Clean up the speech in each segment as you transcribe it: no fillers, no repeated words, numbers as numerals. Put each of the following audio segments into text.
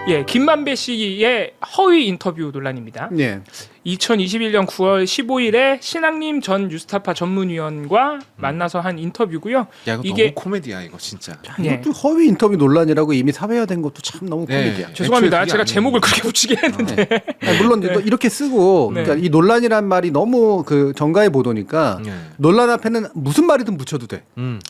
예, 김만배 씨의 허위 인터뷰 논란입니다. 예. 2021년 9월 15일에 신학님 전 뉴스타파 전문위원과 만나서 한 인터뷰고요. 야, 이거 이게 너무 코미디야 이거 진짜. 예. 이것도 허위 인터뷰 논란이라고 이미 사회화된 것도 참 너무 네. 코미디야. 죄송합니다. 애초에 그게 제가 아니에요. 제목을 그렇게 붙이게 했는데 아니, 물론 이렇게 쓰고 네. 그러니까 이 논란이란 말이 너무 그 정가에 보도니까 네. 논란 앞에는 무슨 말이든 붙여도 돼.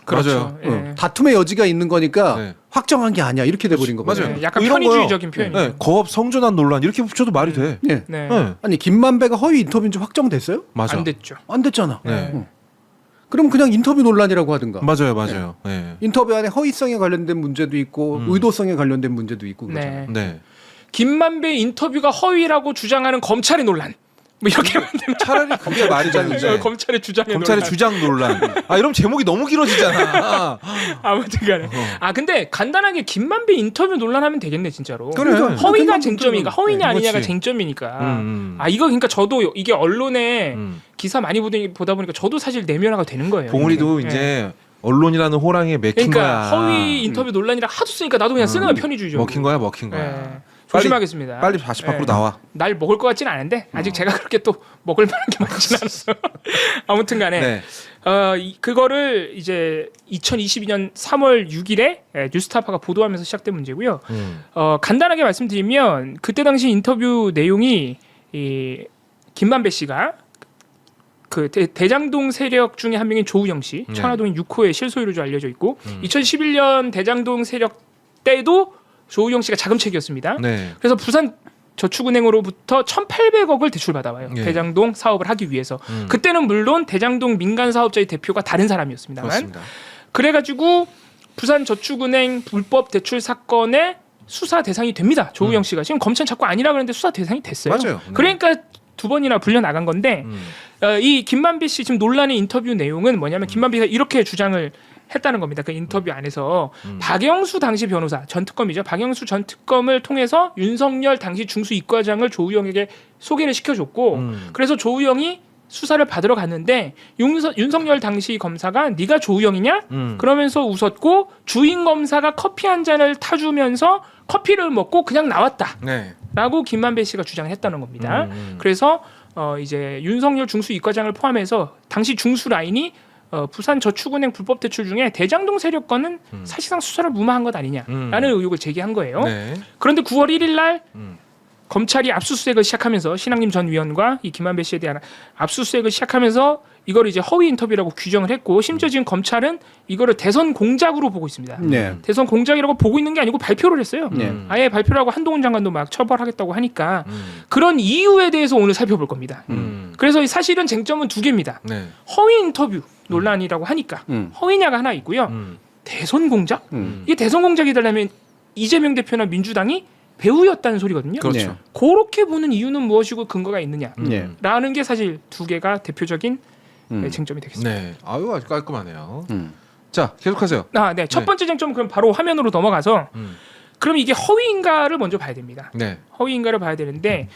그렇죠. 맞아요. 예. 다툼의 여지가 있는 거니까 네. 확정한 게 아니야 이렇게 돼버린 거거든요. 맞아요. 네, 약간 이런 편의주의적인 거요. 표현이에요. 네, 거업 성전환 논란 이렇게 붙여도 말이 돼. 예. 네. 네. 아니 김만배가 허위 인터뷰인지 확정됐어요? 맞아. 안 됐죠. 안 됐잖아. 네. 응. 그럼 그냥 인터뷰 논란이라고 하든가. 맞아요. 네. 인터뷰 안에 허위성에 관련된 문제도 있고 의도성에 관련된 문제도 있고 그러잖아요. 네. 네. 김만배 인터뷰가 허위라고 주장하는 검찰의 논란. 뭐 이렇게 만들면 차라리 그게 말이 되는데. 검찰의 주장의 검찰의 논란. 주장 논란. 아 이러면 제목이 너무 길어지잖아. 아무튼간에. 아 근데 간단하게 김만배 인터뷰 논란하면 되겠네 진짜로. 그래. 허위가 그만 쟁점이니까 허위냐 네, 아니냐가 그렇지. 쟁점이니까. 음. 아 이거 그러니까 저도 이게 언론에 음. 기사 많이 보다 보니까 저도 사실 내면화가 되는 거예요. 봉우리도 네. 이제 언론이라는 호랑이에 맥힌 그러니까 거야. 허위 인터뷰 논란이라 하도 쓰니까 나도 그냥 쓰는 거야 편의주의적으로. 먹힌 거야. 네. 조심하겠습니다. 빨리 다시 밖으로 나와. 날 먹을 것 같지는 않은데 아직 제가 그렇게 또 먹을 만한 게 많지는 않았어요. 아무튼간에 네. 그거를 이제 2022년 3월 6일에 뉴스타파가 보도하면서 시작된 문제고요. 간단하게 말씀드리면 그때 당시 인터뷰 내용이 이 김만배 씨가 그 대장동 세력 중에 한 명인 조우영 씨, 네. 천화동 6호의 실소유주로 알려져 있고 2011년 대장동 세력 때도 조우영 씨가 자금책이었습니다. 네. 그래서 부산 저축은행으로부터 1,800억을 대출받아와요. 예. 대장동 사업을 하기 위해서. 그때는 물론 대장동 민간 사업자의 대표가 다른 사람이었습니다만. 그렇습니다. 그래가지고 부산 저축은행 불법 대출 사건의 수사 대상이 됩니다. 조우영 씨가 지금 검찰 자꾸 아니라 그러는데 수사 대상이 됐어요. 맞아요. 네. 그러니까 두 번이나 불려 나간 건데 이 김만배 씨 지금 논란의 인터뷰 내용은 뭐냐면 김만배가 이렇게 주장을 했다는 겁니다. 그 인터뷰 안에서 박영수 당시 변호사 전 특검이죠. 박영수 전 특검을 통해서 윤석열 당시 중수 이과장을 조우영에게 소개를 시켜줬고 그래서 조우영이 수사를 받으러 갔는데 윤석열 당시 검사가 네가 조우영이냐? 그러면서 웃었고 주인 검사가 커피 한 잔을 타주면서 커피를 먹고 그냥 나왔다. 네. 라고 김만배 씨가 주장을 했다는 겁니다. 그래서 이제 윤석열 중수 이과장을 포함해서 당시 중수 라인이 부산 저축은행 불법 대출 중에 대장동 세력과는 사실상 수사를 무마한 것 아니냐라는 의혹을 제기한 거예요. 네. 그런데 9월 1일 날 검찰이 압수수색을 시작하면서 신학님 전 위원과 이 김만배 씨에 대한 압수수색을 시작하면서 이걸 이제 허위 인터뷰라고 규정을 했고 심지어 지금 검찰은 이거를 대선 공작으로 보고 있습니다. 네. 대선 공작이라고 보고 있는 게 아니고 발표를 했어요. 네. 아예 발표를 하고 한동훈 장관도 막 처벌하겠다고 하니까 그런 이유에 대해서 오늘 살펴볼 겁니다. 그래서 사실은 쟁점은 두 개입니다. 네. 허위 인터뷰 논란이라고 하니까 허위냐가 하나 있고요. 대선 공작? 이게 대선 공작이 되려면 이재명 대표나 민주당이 배우였다는 소리거든요. 그렇죠. 그렇게 보는 이유는 무엇이고 근거가 있느냐라는 네. 게 사실 두 개가 대표적인 쟁점이 되겠습니다. 네. 아유 아주 깔끔하네요. 자 계속하세요. 네. 첫 번째 쟁점은 그럼 바로 화면으로 넘어가서 그럼 이게 허위인가를 먼저 봐야 됩니다. 네. 허위인가를 봐야 되는데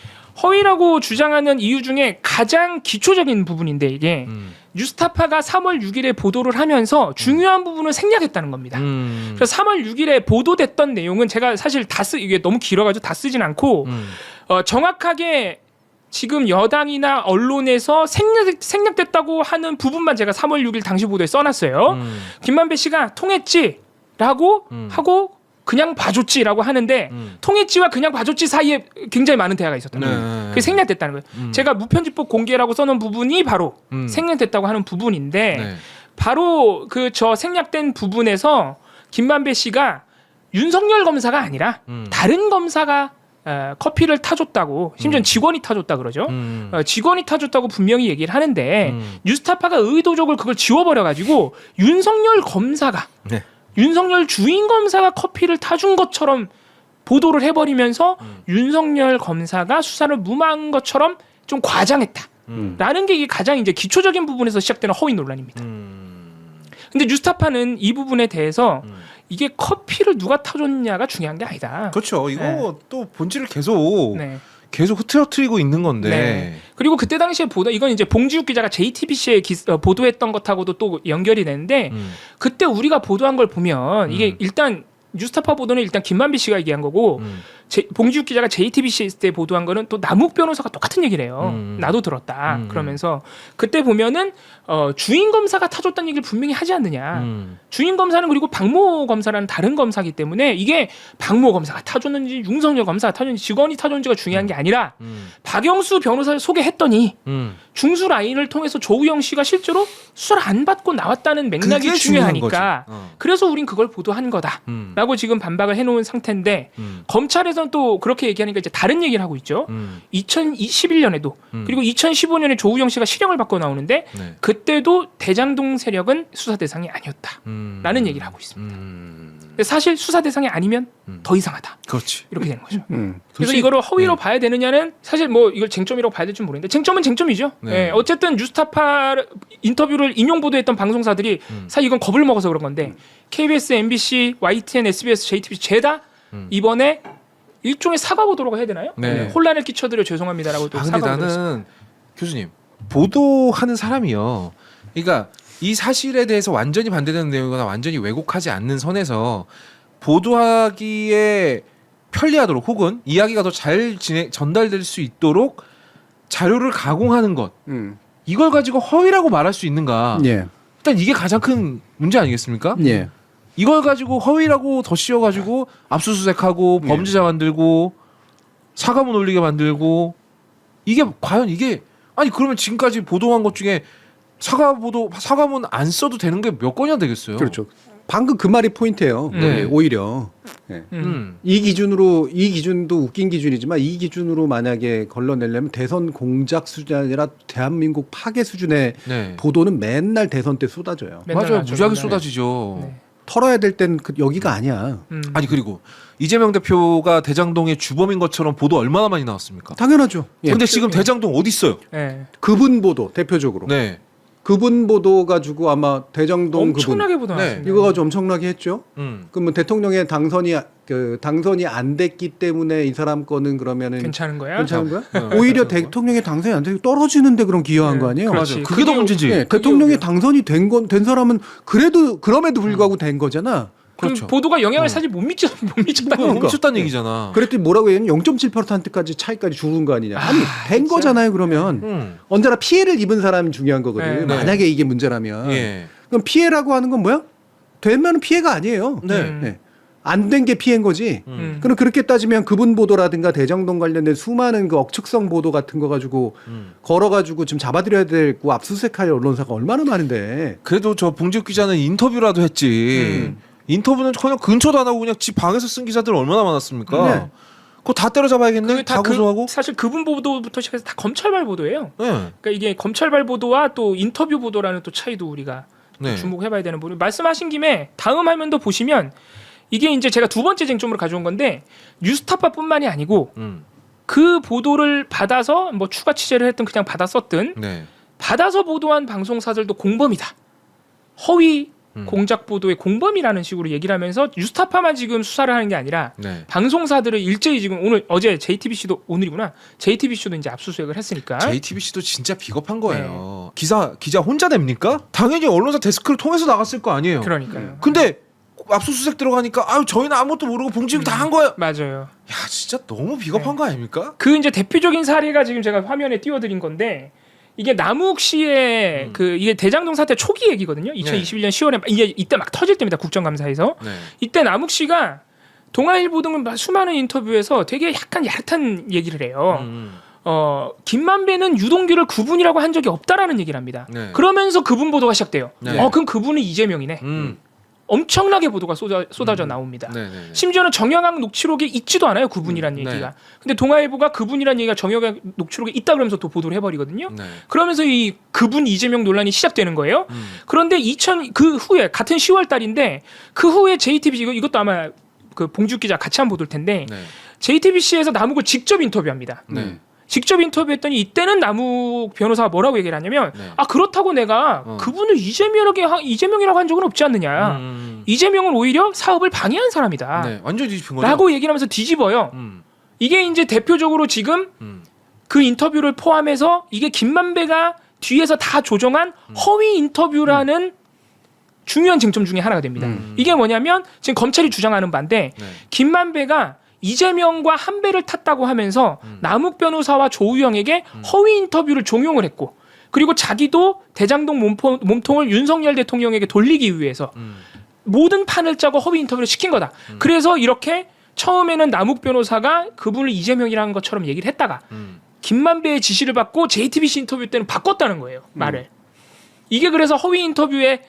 허위라고 주장하는 이유 중에 가장 기초적인 부분인데 이게 뉴스타파가 3월 6일에 보도를 하면서 중요한 부분을 생략했다는 겁니다. 그래서 3월 6일에 보도됐던 내용은 제가 사실 이게 너무 길어가지고 다 쓰진 않고 정확하게 지금 여당이나 언론에서 생략됐다고 하는 부분만 제가 3월 6일 당시 보도에 써놨어요. 김만배 씨가 통했지라고 하고 그냥 봐줬지라고 하는데 통했지와 그냥 봐줬지 사이에 굉장히 많은 대화가 있었다는 거예요. 그게 생략됐다는 거예요. 제가 무편집법 공개라고 써놓은 부분이 바로 생략됐다고 하는 부분인데 네. 바로 그 저 생략된 부분에서 김만배 씨가 윤석열 검사가 아니라 다른 검사가 커피를 타줬다고 심지어 직원이 타줬다 그러죠. 직원이 타줬다고 분명히 얘기를 하는데 뉴스타파가 의도적으로 그걸 지워버려가지고 윤석열 검사가 네. 윤석열 주인 검사가 커피를 타준 것처럼 보도를 해버리면서 윤석열 검사가 수사를 무마한 것처럼 좀 과장했다라는 게 이게 가장 이제 기초적인 부분에서 시작되는 허위 논란입니다. 근데 뉴스타파는 이 부분에 대해서 이게 커피를 누가 타줬냐가 중요한 게 아니다. 그렇죠. 이거 네. 또 본질을 계속 네. 계속 흐트러뜨리고 있는 건데. 네. 그리고 그때 당시에 보도 이건 이제 봉지욱 기자가 JTBC에 보도했던 것하고도 또 연결이 되는데 그때 우리가 보도한 걸 보면 이게 일단 뉴스타파 보도는 일단 김만비 씨가 얘기한 거고 봉지욱 기자가 JTBC 때 보도한 거는 또 남욱 변호사가 똑같은 얘기를 해요. 나도 들었다. 그러면서 그때 보면은 주인 검사가 타줬다는 얘기를 분명히 하지 않느냐. 주인 검사는 그리고 박모 검사라는 다른 검사이기 때문에 이게 박모 검사가 타줬는지 윤석열 검사가 타줬는지 직원이 타줬는지가 중요한 게 아니라 박영수 변호사를 소개했더니 중수 라인을 통해서 조우영 씨가 실제로 수사를 안 받고 나왔다는 맥락이 그게 중요하니까 중요한 그래서 우린 그걸 보도한 거다라고 지금 반박을 해놓은 상태인데 검찰에서는 또 그렇게 얘기하니까 이제 다른 얘기를 하고 있죠. 2021년에도 그리고 2015년에 조우영 씨가 실형을 받고 나오는데 네. 그때도 대장동 세력은 수사 대상이 아니었다라는 얘기를 하고 있습니다. 근데 사실 수사 대상이 아니면 더 이상하다. 그렇지. 이렇게 되는 거죠. 그래서 솔직히- 이거를 허위로 봐야 되느냐는 사실 뭐 이걸 쟁점이라고 봐야 될지 모르겠는데 쟁점은 쟁점이죠. 네. 예, 어쨌든 뉴스타파 인터뷰를 인용 보도했던 방송사들이 사실 이건 겁을 먹어서 그런 건데 KBS, MBC, YTN, SBS, JTBC 죄다 이번에 일종의 사과 보도라고 해야 되나요? 네. 혼란을 끼쳐드려 죄송합니다라고 또 근데 사과 보도를 했습니다. 나는 교수님 보도하는 사람이요. 그러니까 이 사실에 대해서 완전히 반대되는 내용이거나 완전히 왜곡하지 않는 선에서 보도하기에 편리하도록 혹은 이야기가 더 잘 전달될 수 있도록 자료를 가공하는 것 이걸 가지고 허위라고 말할 수 있는가? 예. 일단 이게 가장 큰 문제 아니겠습니까? 예. 이걸 가지고 허위라고 더 씌워가지고 압수수색하고 범죄자 만들고 사과문 올리게 만들고 이게 과연 이게 아니 그러면 지금까지 보도한 것 중에 사과문 안 써도 되는 게 몇 건이나 되겠어요? 그렇죠. 방금 그 말이 포인트예요. 네. 오히려 예. 이 기준도 웃긴 기준이지만 이 기준으로 만약에 걸러내려면 대선 공작 수준이 아니라 대한민국 파괴 수준의 네. 보도는 맨날 대선 때 쏟아져요. 맨날 맞아요. 하죠, 무지하게 맨날. 쏟아지죠. 네. 털어야 될 땐 여기가 아니야. 아니 그리고 이재명 대표가 대장동의 주범인 것처럼 보도 얼마나 많이 나왔습니까? 당연하죠. 예. 근데 지금 대장동 어디 있어요? 네. 그분 보도 대표적으로 네. 그분 보도 가지고 아마 대장동 엄청나게 보도 네. 나왔습니다. 이거 가지고 엄청나게 했죠. 음. 그러면 대통령의 당선이 안 됐기 때문에 이 사람 거는 그러면은 괜찮은 거야? 괜찮은 거야? 오히려 대통령의 당선이 안 되고 떨어지는데 그럼 기여한 네, 거 아니에요? 그렇지. 맞아. 그게 더 문제지. 예, 대통령이 당선이 된 사람은 그럼에도 불구하고 된 거잖아. 그렇죠. 그 보도가 영향을 사실 못 미쳤다는 그러니까. 훔쳤다는 얘기잖아. 그랬더니 뭐라고 했냐? 0.7%까지 차이까지 줄은 거 아니냐? 아니 된 거잖아요. 그러면 언제나 피해를 입은 사람이 중요한 거거든. 네. 만약에 이게 문제라면 예. 그럼 피해라고 하는 건 뭐야? 되면 피해가 아니에요. 네. 안 된 게 피해인 거지. 그럼 그렇게 따지면 그분 보도라든가 대장동 관련된 수많은 그 억측성 보도 같은 거 가지고 걸어가지고 좀 잡아들여야 되고 압수수색할 언론사가 얼마나 많은데. 그래도 저 봉지욱 기자는 인터뷰라도 했지. 인터뷰는 전혀 근처도 안 하고 그냥 집 방에서 쓴 기자들 얼마나 많았습니까? 네. 그거 다 때려잡아야겠네. 다 고소하고. 사실 그분 보도부터 시작해서 다 검찰발 보도예요. 네. 그러니까 이게 검찰발 보도와 또 인터뷰 보도라는 또 차이도 우리가 네. 주목해봐야 되는 부분. 말씀하신 김에 다음 화면도 보시면 이게 이제 제가 두 번째 쟁점으로 가져온 건데 뉴스타파뿐만이 아니고 그 보도를 받아서 뭐 추가 취재를 했든 그냥 받아 썼든 네. 받아서 보도한 방송사들도 공범이다. 허위 공작 보도의 공범이라는 식으로 얘기를 하면서 뉴스타파만 지금 수사를 하는 게 아니라 네. 방송사들을 일제히 지금 어제 JTBC도 오늘이구나. JTBC도 이제 압수수색을 했으니까. JTBC도 진짜 비겁한 거예요. 기자 혼자 냅니까? 당연히 언론사 데스크를 통해서 나갔을 거 아니에요. 그러니까요. 근데 압수수색 들어가니까 아유 저희는 아무것도 모르고 봉지욱 다 한 거예요. 맞아요. 야 진짜 너무 비겁한 거 아닙니까? 그 이제 대표적인 사례가 지금 제가 화면에 띄워드린 건데 이게 남욱 씨의 그 이게 대장동 사태 초기 얘기거든요. 2021년 10월에 이때 막 터질 때입니다. 국정감사에서 네. 이때 남욱 씨가 동아일보 등 수많은 인터뷰에서 되게 약간 야릇한 얘기를 해요. 김만배는 유동규를 그분이라고 한 적이 없다라는 얘기를 합니다. 네. 그러면서 그분 보도가 시작돼요. 네. 그럼 그분은 이재명이네. 엄청나게 보도가 쏟아져 나옵니다. 네. 심지어는 정영학 녹취록에 있지도 않아요. 그분이란 네. 얘기가. 근데 동아일보가 그분이란 얘기가 정영학 녹취록에 있다 그러면서 또 보도를 해버리거든요. 네. 그러면서 이 그분 이재명 논란이 시작되는 거예요. 그런데 그 후에 같은 10월 달인데 그 후에 JTBC 이것도 아마 그 봉지욱 기자 같이 한 보도일 텐데 네. JTBC에서 남욱을 직접 인터뷰합니다. 네. 직접 인터뷰했더니 이때는 남욱 변호사가 뭐라고 얘기를 하냐면 네. 그렇다고 내가 그분을 이재명이라고 한 적은 없지 않느냐. 이재명은 오히려 사업을 방해한 사람이다. 네. 완전 뒤집힌 거죠. 라고 얘기를 하면서 뒤집어요. 이게 이제 대표적으로 지금 그 인터뷰를 포함해서 이게 김만배가 뒤에서 다 조정한 허위 인터뷰라는 중요한 쟁점 중에 하나가 됩니다. 이게 뭐냐면 지금 검찰이 주장하는 바인데 네. 김만배가 이재명과 한 배를 탔다고 하면서 남욱 변호사와 조우영에게 허위 인터뷰를 종용을 했고 그리고 자기도 대장동 몸통을 윤석열 대통령에게 돌리기 위해서 모든 판을 짜고 허위 인터뷰를 시킨 거다. 그래서 이렇게 처음에는 남욱 변호사가 그분을 이재명이라는 것처럼 얘기를 했다가 김만배의 지시를 받고 JTBC 인터뷰 때는 바꿨다는 거예요. 말을. 이게 그래서 허위 인터뷰의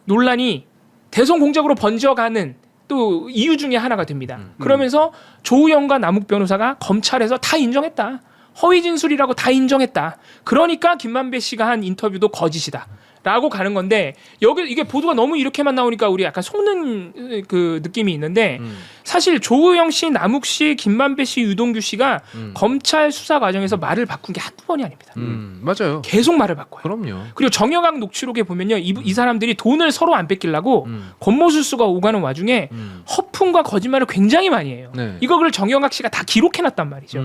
논란이 대선 공작으로 번져가는 또 이유 중에 하나가 됩니다. 그러면서 조우영과 남욱 변호사가 검찰에서 다 인정했다. 허위 진술이라고 다 인정했다. 그러니까 김만배 씨가 한 인터뷰도 거짓이다. 라고 가는 건데 여기 이게 보도가 너무 이렇게만 나오니까 우리 약간 속는 그 느낌이 있는데 사실 조우영 씨, 남욱 씨, 김만배 씨, 유동규 씨가 검찰 수사 과정에서 말을 바꾼 게 한두 번이 아닙니다. 맞아요. 계속 말을 바꿔요. 그럼요. 그리고 정여각 녹취록에 보면요, 이 사람들이 돈을 서로 안 뺏기려고 권모술수가 오가는 와중에 허풍과 거짓말을 굉장히 많이 해요. 네. 이거를 정여각 씨가 다 기록해놨단 말이죠.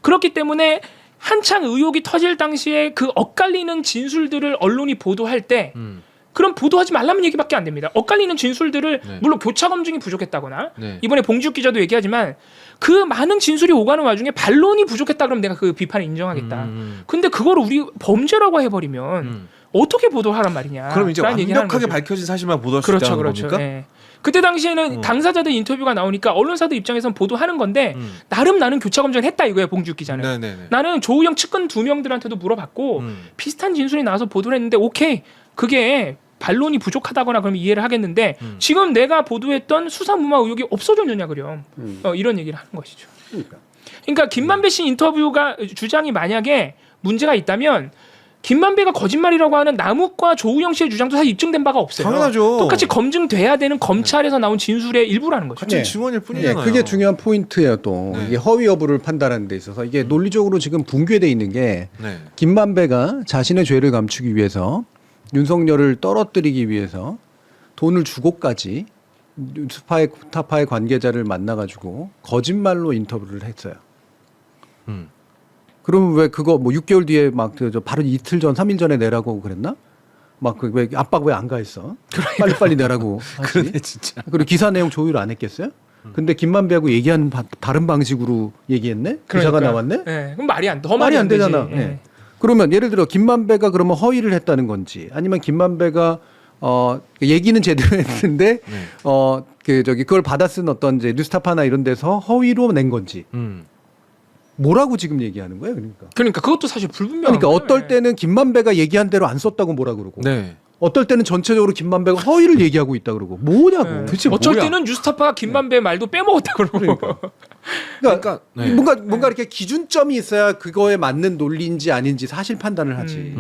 그렇기 때문에 한창 의혹이 터질 당시에 그 엇갈리는 진술들을 언론이 보도할 때 그럼 보도하지 말라는 얘기밖에 안 됩니다. 엇갈리는 진술들을 네. 물론 교차 검증이 부족했다거나 네. 이번에 봉지욱 기자도 얘기하지만 그 많은 진술이 오가는 와중에 반론이 부족했다 그러면 내가 그 비판을 인정하겠다. 근데 그거를 우리 범죄라고 해버리면 어떻게 보도하란 말이냐. 그럼 이제 라는 얘기를 하는 완벽하게 거죠. 밝혀진 사실만 보도할 수 그렇죠, 있다는 그렇죠. 겁니까? 예. 그때 당시에는 당사자들 인터뷰가 나오니까 언론사들 입장에서는 보도하는 건데 나름 나는 교차 검증을 했다 이거예요. 봉지욱 기자는. 네네네. 나는 조우영 측근 2명들한테도 물어봤고 비슷한 진술이 나와서 보도를 했는데 오케이 그게 반론이 부족하다거나 그러면 이해를 하겠는데 지금 내가 보도했던 수사무마 의혹이 없어졌느냐 그럼 이런 얘기를 하는 것이죠. 그러니까 김만배 씨 인터뷰가 주장이 만약에 문제가 있다면 김만배가 거짓말이라고 하는 남욱과 조우영 씨의 주장도 사실 입증된 바가 없어요. 당연하죠. 똑같이 검증돼야 되는 검찰에서 나온 진술의 일부라는 거죠. 같은 네. 증언일 뿐이잖아요. 그게 중요한 포인트예요. 또 네. 이게 허위 여부를 판단하는 데 있어서 이게 논리적으로 지금 붕괴돼 있는 게 네. 김만배가 자신의 죄를 감추기 위해서 윤석열을 떨어뜨리기 위해서 돈을 주고까지 타파의 관계자를 만나가지고 거짓말로 인터뷰를 했어요. 그럼 왜 그거 뭐 6개월 뒤에 막 저 바로 이틀 전, 3일 전에 내라고 그랬나? 막 그 왜 압박 왜 안 가했어? 빨리빨리 내라고 하지. 그러네 진짜. 그리고 기사 내용 조율 안 했겠어요? 근데 김만배하고 얘기하는 다른 방식으로 얘기했네? 기사가 나왔네? 네, 그럼 말이 안 돼. 더 말이 안 되지. 되잖아. 예. 예. 그러면 예를 들어 김만배가 그러면 허위를 했다는 건지 아니면 김만배가 얘기는 제대로 했는데 그걸 받아 쓴 어떤 이제 뉴스타파나 이런 데서 허위로 낸 건지 뭐라고 지금 얘기하는 거예요? 그러니까 그것도 사실 불분명한 그러니까 거예요. 어떨 때는 김만배가 얘기한 대로 안 썼다고 뭐라 그러고 네. 어떨 때는 전체적으로 김만배가 허위를 얘기하고 있다 그러고 뭐냐고. 네. 도대체 어쩔 뭐야? 때는 뉴스타파가 김만배 말도 빼먹었다 그러고. 그러니까 네. 뭔가 이렇게 기준점이 있어야 그거에 맞는 논리인지 아닌지 사실 판단을 하지.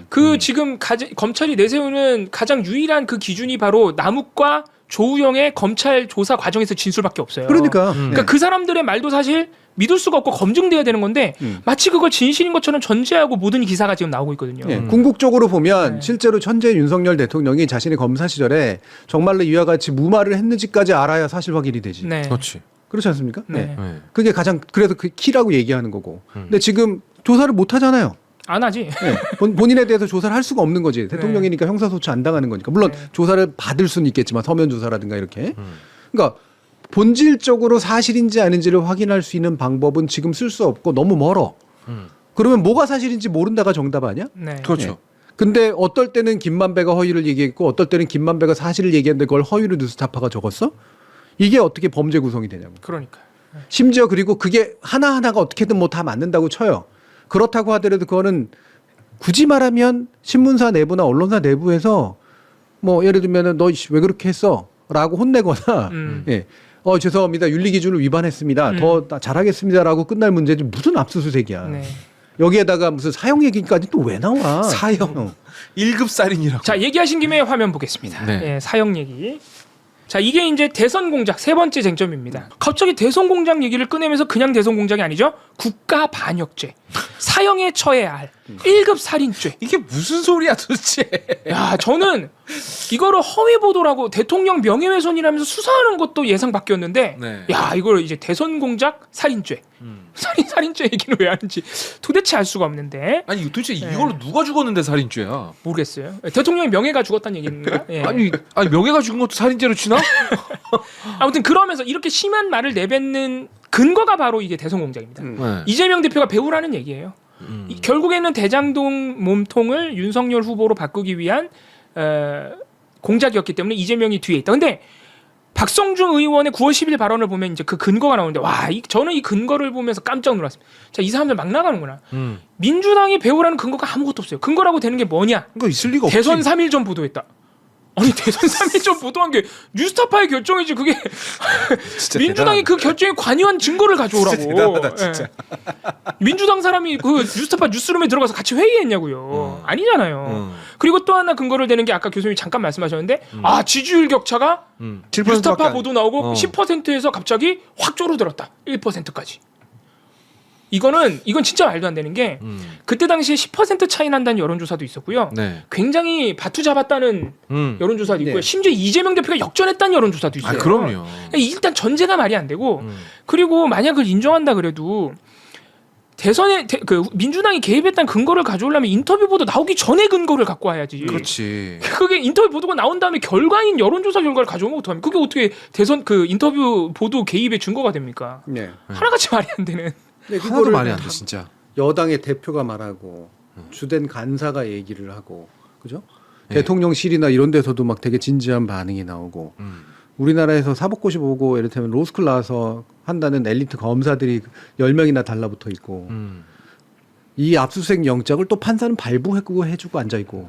그 지금 검찰이 내세우는 가장 유일한 그 기준이 바로 남욱과 조우영의 검찰 조사 과정에서 진술밖에 없어요. 그러니까. 그러니까 그 사람들의 말도 사실 믿을 수가 없고 검증돼야 되는 건데 마치 그걸 진실인 것처럼 전제하고 모든 기사가 지금 나오고 있거든요. 예, 궁극적으로 보면 네. 실제로 현재 윤석열 대통령이 자신의 검사 시절에 정말로 이와 같이 무마를 했는지까지 알아야 사실 확인이 되지. 네. 그렇지. 그렇지 않습니까? 네. 네. 그게 가장 그래서 그 키라고 얘기하는 거고. 근데 지금 조사를 못 하잖아요. 안 하지. 네. 본인에 대해서 조사를 할 수가 없는 거지. 대통령이니까 형사소추 안 당하는 거니까. 물론 네. 조사를 받을 수는 있겠지만 서면 조사라든가 이렇게. 그러니까 본질적으로 사실인지 아닌지를 확인할 수 있는 방법은 지금 쓸 수 없고 너무 멀어. 그러면 뭐가 사실인지 모른다가 정답 아니야? 네. 그렇죠. 네. 근데 어떨 때는 김만배가 허위를 얘기했고 어떨 때는 김만배가 사실을 얘기했는데 그걸 허위로 뉴스타파가 적었어? 이게 어떻게 범죄 구성이 되냐고. 그러니까. 심지어 그리고 그게 하나하나가 어떻게든 뭐 다 맞는다고 쳐요. 그렇다고 하더라도 그거는 굳이 말하면 신문사 내부나 언론사 내부에서 뭐 예를 들면은 너 왜 그렇게 했어? 라고 혼내거나 예. 죄송합니다. 윤리 기준을 위반했습니다. 더 잘하겠습니다라고 끝날 문제지 무슨 압수수색이야. 네. 여기에다가 무슨 사형 얘기까지 또 왜 나와? 사형. 1급 살인이라고. 자, 얘기하신 김에 화면 보겠습니다. 네. 예, 사형 얘기. 자, 이게 이제 대선 공작 세 번째 쟁점입니다. 갑자기 대선 공작 얘기를 꺼내면서 그냥 대선 공작이 아니죠. 국가 반역죄, 사형에 처해야 할 1급 살인죄. 이게 무슨 소리야 도대체. 야, 저는 이거를 허위 보도라고 대통령 명예훼손이라면서 수사하는 것도 예상 밖이었는데 네. 야 이걸 이제 대선 공작 살인죄 살인죄 얘기는 왜 하는지 도대체 알 수가 없는데 아니 도대체 네. 이걸로 누가 죽었는데 살인죄야? 모르겠어요. 대통령의 명예가 죽었다는 얘기인가? 예. 아니 명예가 죽은 것도 살인죄로 치나? 아무튼 그러면서 이렇게 심한 말을 내뱉는 근거가 바로 이게 대선 공작입니다. 네. 이재명 대표가 배우라는 얘기예요. 결국에는 대장동 몸통을 윤석열 후보로 바꾸기 위한 공작이었기 때문에 이재명이 뒤에 있다. 근데 박성중 의원의 9월 10일 발언을 보면 이제 그 근거가 나오는데 저는 이 근거를 보면서 깜짝 놀랐습니다. 자, 이 사람들 막 나가는구나. 민주당이 배우라는 근거가 아무것도 없어요. 근거라고 되는 게 뭐냐? 그러니까 있을 리가 없지. 대선 3일 전 보도했다. 아니 대선 3일 전 보도한 게 뉴스타파의 결정이지 그게 민주당이 그 결정에 관여한 증거를 가져오라고. 진짜 대단하다, 진짜. 예. 민주당 사람이 그 뉴스타파 뉴스룸에 들어가서 같이 회의했냐고요. 아니잖아요. 그리고 또 하나 근거를 대는 게 아까 교수님이 잠깐 말씀하셨는데 지지율 격차가 7% 뉴스타파 밖에 보도 나오고 10%에서 갑자기 확 줄어들었다. 1%까지. 이건 진짜 말도 안 되는 게 그때 당시에 10% 차이 난다는 여론조사도 있었고요. 네. 굉장히 바투 잡았다는 여론조사도 있고요. 네. 심지어 이재명 대표가 역전했다는 여론조사도 있어요. 그럼요. 일단 전제가 말이 안 되고 그리고 만약 그걸 인정한다 그래도 대선에 민주당이 개입했다는 근거를 가져오려면 인터뷰 보도 나오기 전에 근거를 갖고 와야지. 그렇지. 그게 인터뷰 보도가 나온 다음에 결과인 여론조사 결과를 가져오면 어떡합니까? 그게 어떻게 대선 인터뷰 보도 개입의 증거가 됩니까? 네. 하나같이 말이 안 되는. 네, 하나도 그거를 말이 안 돼 진짜. 여당의 대표가 말하고 주된 간사가 얘기를 하고 그죠? 네. 대통령실이나 이런 데서도 막 되게 진지한 반응이 나오고 우리나라에서 사법고시 보고 이를테면 로스쿨 나와서 한다는 엘리트 검사들이 10명이나 달라붙어 있고 이 압수수색 영장을 또 판사는 발부하고 해주고 앉아 있고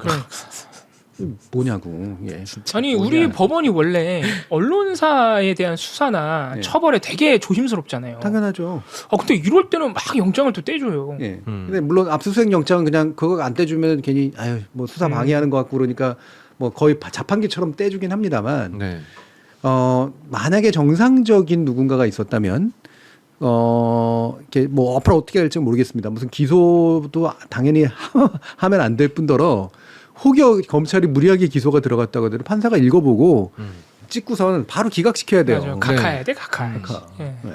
뭐냐고. 예. 아니 우리 법원이 원래 언론사에 대한 수사나 네. 처벌에 되게 조심스럽잖아요. 당연하죠. 근데 이럴 때는 막 영장을 또 떼줘요. 예. 근데 물론 압수수색 영장은 그냥 그거 안 떼주면 괜히 뭐 수사 방해하는 것 같고 그러니까 뭐 거의 자판기처럼 떼주긴 합니다만 네. 만약에 정상적인 누군가가 있었다면 이렇게 뭐 앞으로 어떻게 될지 모르겠습니다. 무슨 기소도 당연히 하면 안 될 뿐더러 혹여 검찰이 무리하게 기소가 들어갔다고 하더라도 판사가 읽어보고 찍고선 바로 기각시켜야 돼요. 맞아요. 각하해야 돼, 각하. 예. 네.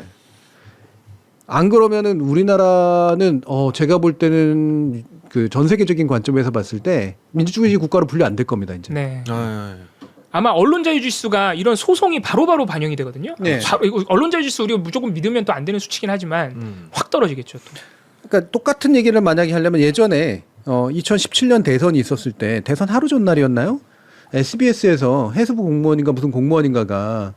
안 그러면은 우리나라는 제가 볼 때는 그 전 세계적인 관점에서 봤을 때 민주주의 국가로 분류 안 될 겁니다. 이제. 네. 아, 아마 언론자유지수가 이런 소송이 바로바로 반영이 되거든요. 네. 이거 언론자유지수 우리가 무조건 믿으면 또 안 되는 수치긴 하지만 확 떨어지겠죠. 또. 그러니까 똑같은 얘기를 만약에 하려면 예전에 2017년 대선이 있었을 때 대선 하루 전날이었나요? SBS에서 해수부 공무원인가 무슨 공무원인가가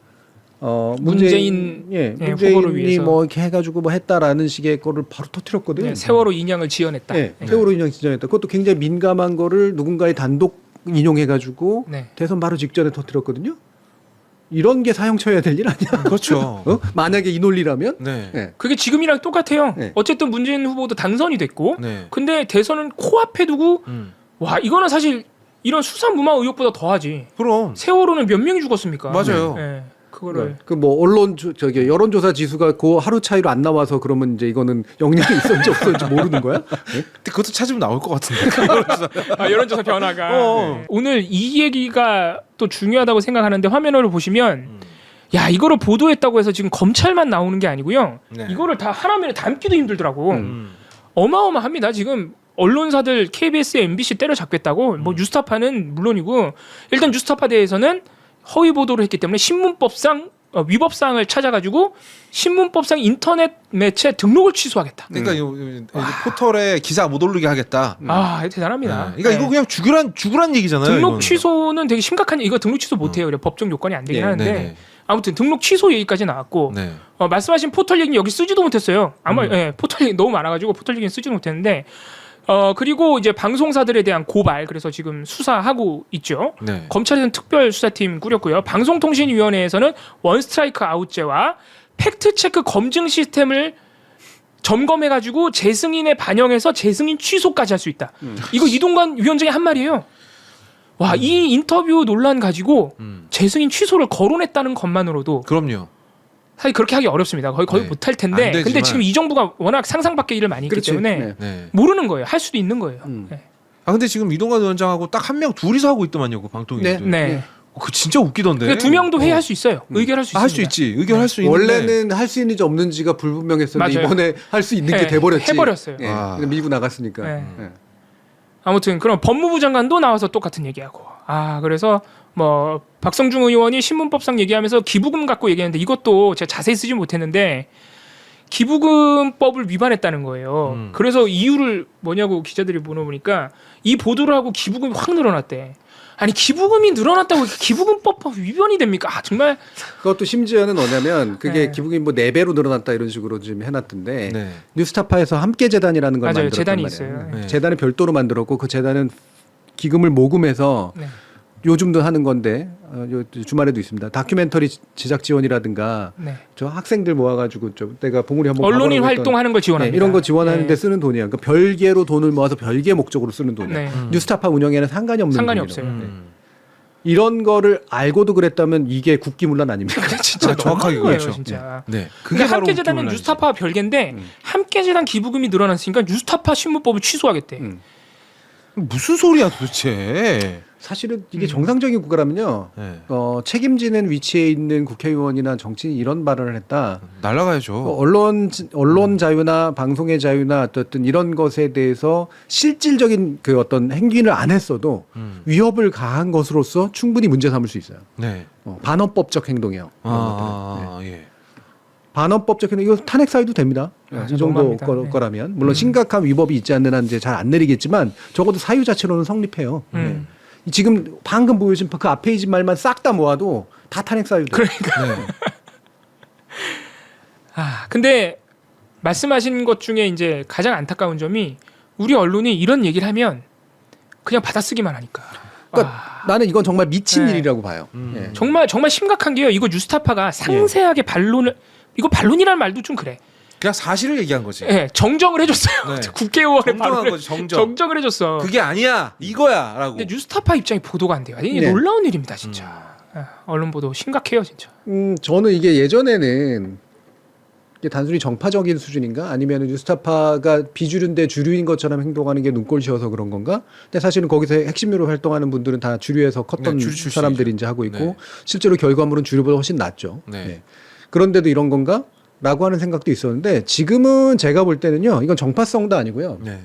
문재인이 후보를 위해서. 뭐 이렇게 해가지고 뭐 했다라는 식의 거를 바로 터뜨렸거든요. 네, 세월호 인양을 지연했다. 네, 세월호 인양 지정했다. 그것도 굉장히 민감한 거를 누군가의 단독 인용해가지고 네. 대선 바로 직전에 터뜨렸거든요. 이런 게 사형쳐야 될 일 아니야? 그렇죠. 만약에 이 논리라면? 네. 네. 그게 지금이랑 똑같아요. 네. 어쨌든 문재인 후보도 당선이 됐고, 네. 근데 대선은 코앞에 두고 와 이거는 사실 이런 수사무마 의혹보다 더하지. 그럼. 세월호는 몇 명이 죽었습니까? 맞아요. 네. 그거를 그 뭐 언론 저기 여론조사 지수가 그 하루 차이로 안 나와서 그러면 이제 이거는 영향이 있었는지 없었는지 모르는 거야? 네? 근데 그것도 찾으면 나올 것 같은데. 여론조사 변화가 어. 네. 오늘 이 얘기가 또 중요하다고 생각하는데 화면으로 보시면 야 이거를 보도했다고 해서 지금 검찰만 나오는 게 아니고요. 네. 이거를 다 하나면에 담기도 힘들더라고. 어마어마합니다. 지금 언론사들 KBS, MBC 때려잡겠다고 뭐 뉴스타파는 물론이고 일단 뉴스타파 대해서는 허위 보도를 했기 때문에 신문법상 위법 사항을 찾아가지고 신문법상 인터넷 매체 등록을 취소하겠다. 그러니까 이 포털에 기사 못 올리게 하겠다. 대단합니다. 그러니까 이거 그냥 죽으란 얘기잖아요. 등록 이건. 취소는 되게 심각한 이거 등록 취소 못해요. 그래 법적 요건이 안 되긴 하는데 네네. 아무튼 등록 취소 얘기까지 나왔고 네. 말씀하신 포털 얘기는 여기 쓰지도 못했어요. 아마 포털 얘기 너무 많아가지고 포털 얘기는 쓰지도 못했는데 그리고 이제 방송사들에 대한 고발 그래서 지금 수사하고 있죠. 네. 검찰에서는 특별 수사팀 꾸렸고요. 방송통신위원회에서는 원스트라이크 아웃제와 팩트체크 검증 시스템을 점검해가지고 재승인에 반영해서 재승인 취소까지 할 수 있다. 이거 이동관 위원장이 한 말이에요. 와, 이 인터뷰 논란 가지고 재승인 취소를 거론했다는 것만으로도 그럼요. 사실 그렇게 하기 어렵습니다. 거의 네. 못할 텐데. 안 되지만. 근데 지금 이 정부가 워낙 상상 밖의 일을 많이 했기 그렇지. 때문에 네. 네. 모르는 거예요. 할 수도 있는 거예요. 네. 아 근데 지금 이동관 위원장하고 딱 한 명 둘이서 하고 있더만요, 그 방통위도. 네. 그 진짜 웃기던데. 근데 두 명도 회의할 수 있어요. 의결할 수 있습니다. 할 수 있지. 의결할 수 있는데. 원래는 할 수 있는지 없는지가 불분명했었는데 맞아요. 이번에 할 수 있는 게 네, 돼버렸지. 해버렸어요. 예. 아. 근데 밀고 나갔으니까. 네. 예. 아무튼 그럼 법무부 장관도 나와서 똑같은 얘기하고. 그래서 뭐 박성중 의원이 신문법상 얘기하면서 기부금 갖고 얘기했는데 이것도 제가 자세히 쓰지 못했는데 기부금법을 위반했다는 거예요. 그래서 이유를 뭐냐고 기자들이 물어보니까 이 보도를 하고 기부금이 확 늘어났대. 아니 기부금이 늘어났다고 기부금법 위반이 됩니까? 정말. 그것도 심지어는 뭐냐면 그게 네. 기부금이 뭐 4배로 늘어났다 이런 식으로 좀 해놨던데 네. 뉴스타파에서 함께 재단이라는 걸 맞아요. 만들었단 재단이 말이에요. 있어요. 네. 재단을 별도로 만들었고 그 재단은 기금을 모금해서 네. 요즘도 하는 건데 주말에도 있습니다. 다큐멘터리 제작 지원이라든가 네. 저 학생들 모아가지고 내가 봉우리 한번 언론인 가보라고 했던 활동하는 걸 지원합니다. 이런 거 지원하는데 네. 쓰는 돈이야. 그러니까 별개로 돈을 모아서 별개 목적으로 쓰는 돈이야. 네. 뉴스타파 운영에는 상관이 없는 상관이 돈이라고. 없어요. 이런 거를 알고도 그랬다면 이게 국기문란 아닙니까? 진짜 정확하게 너무한 거예요, 그렇죠. 진짜. 네. 그게 바로 함께 재단은 웃기문란이지. 뉴스타파와 별개인데 함께 재단 기부금이 늘어났으니까 뉴스타파 신문법을 취소하겠대. 무슨 소리야 도대체. 사실은 이게 정상적인 국가라면요. 네. 책임지는 위치에 있는 국회의원이나 정치인이 이런 발언을 했다. 날라가야죠. 언론 자유나 방송의 자유나 어떤 이런 것에 대해서 실질적인 그 어떤 행위를 안 했어도 위협을 가한 것으로서 충분히 문제 삼을 수 있어요. 네. 반헌법적 행동이요. 그런 것들은. 예. 반헌법적 행동 이거 탄핵 사유도 됩니다. 이 정도 너무합니다. 거라면 물론 심각한 위법이 있지 않는 한 이제 잘 안 내리겠지만 적어도 사유 자체로는 성립해요. 네. 지금 방금 보여준 그 앞에 있는 말만 싹 다 모아도 다 탄핵 사유돼. 그러니까. 네. 근데 말씀하신 것 중에 이제 가장 안타까운 점이 우리 언론이 이런 얘기를 하면 그냥 받아쓰기만 하니까. 그러니까 나는 이건 정말 미친 네. 일이라고 봐요. 예. 정말 심각한 게요. 이거 뉴스타파가 상세하게 반론을 이거 반론이라는 말도 좀 그래. 그냥 사실을 얘기한 거지. 예, 정정을 해줬어요. 네. 국회의원의 정정한 발언을 거지, 정정. 정정을 해줬어. 그게 아니야. 이거야라고. 근데 뉴스타파 입장이 보도가 안 돼요. 이게 네. 놀라운 일입니다, 진짜. 언론 보도 심각해요, 진짜. 저는 이게 예전에는 이게 단순히 정파적인 수준인가 아니면 뉴스타파가 비주류인데 주류인 것처럼 행동하는 게 눈꼴시여서 그런 건가? 근데 사실은 거기서 핵심으로 활동하는 분들은 다 주류에서 컸던 네, 주류 출신이죠. 사람들이 이제 하고 있고 네. 실제로 결과물은 주류보다 훨씬 낫죠. 네. 그런데도 이런 건가? 라고 하는 생각도 있었는데 지금은 제가 볼 때는요. 이건 정파성도 아니고요. 네.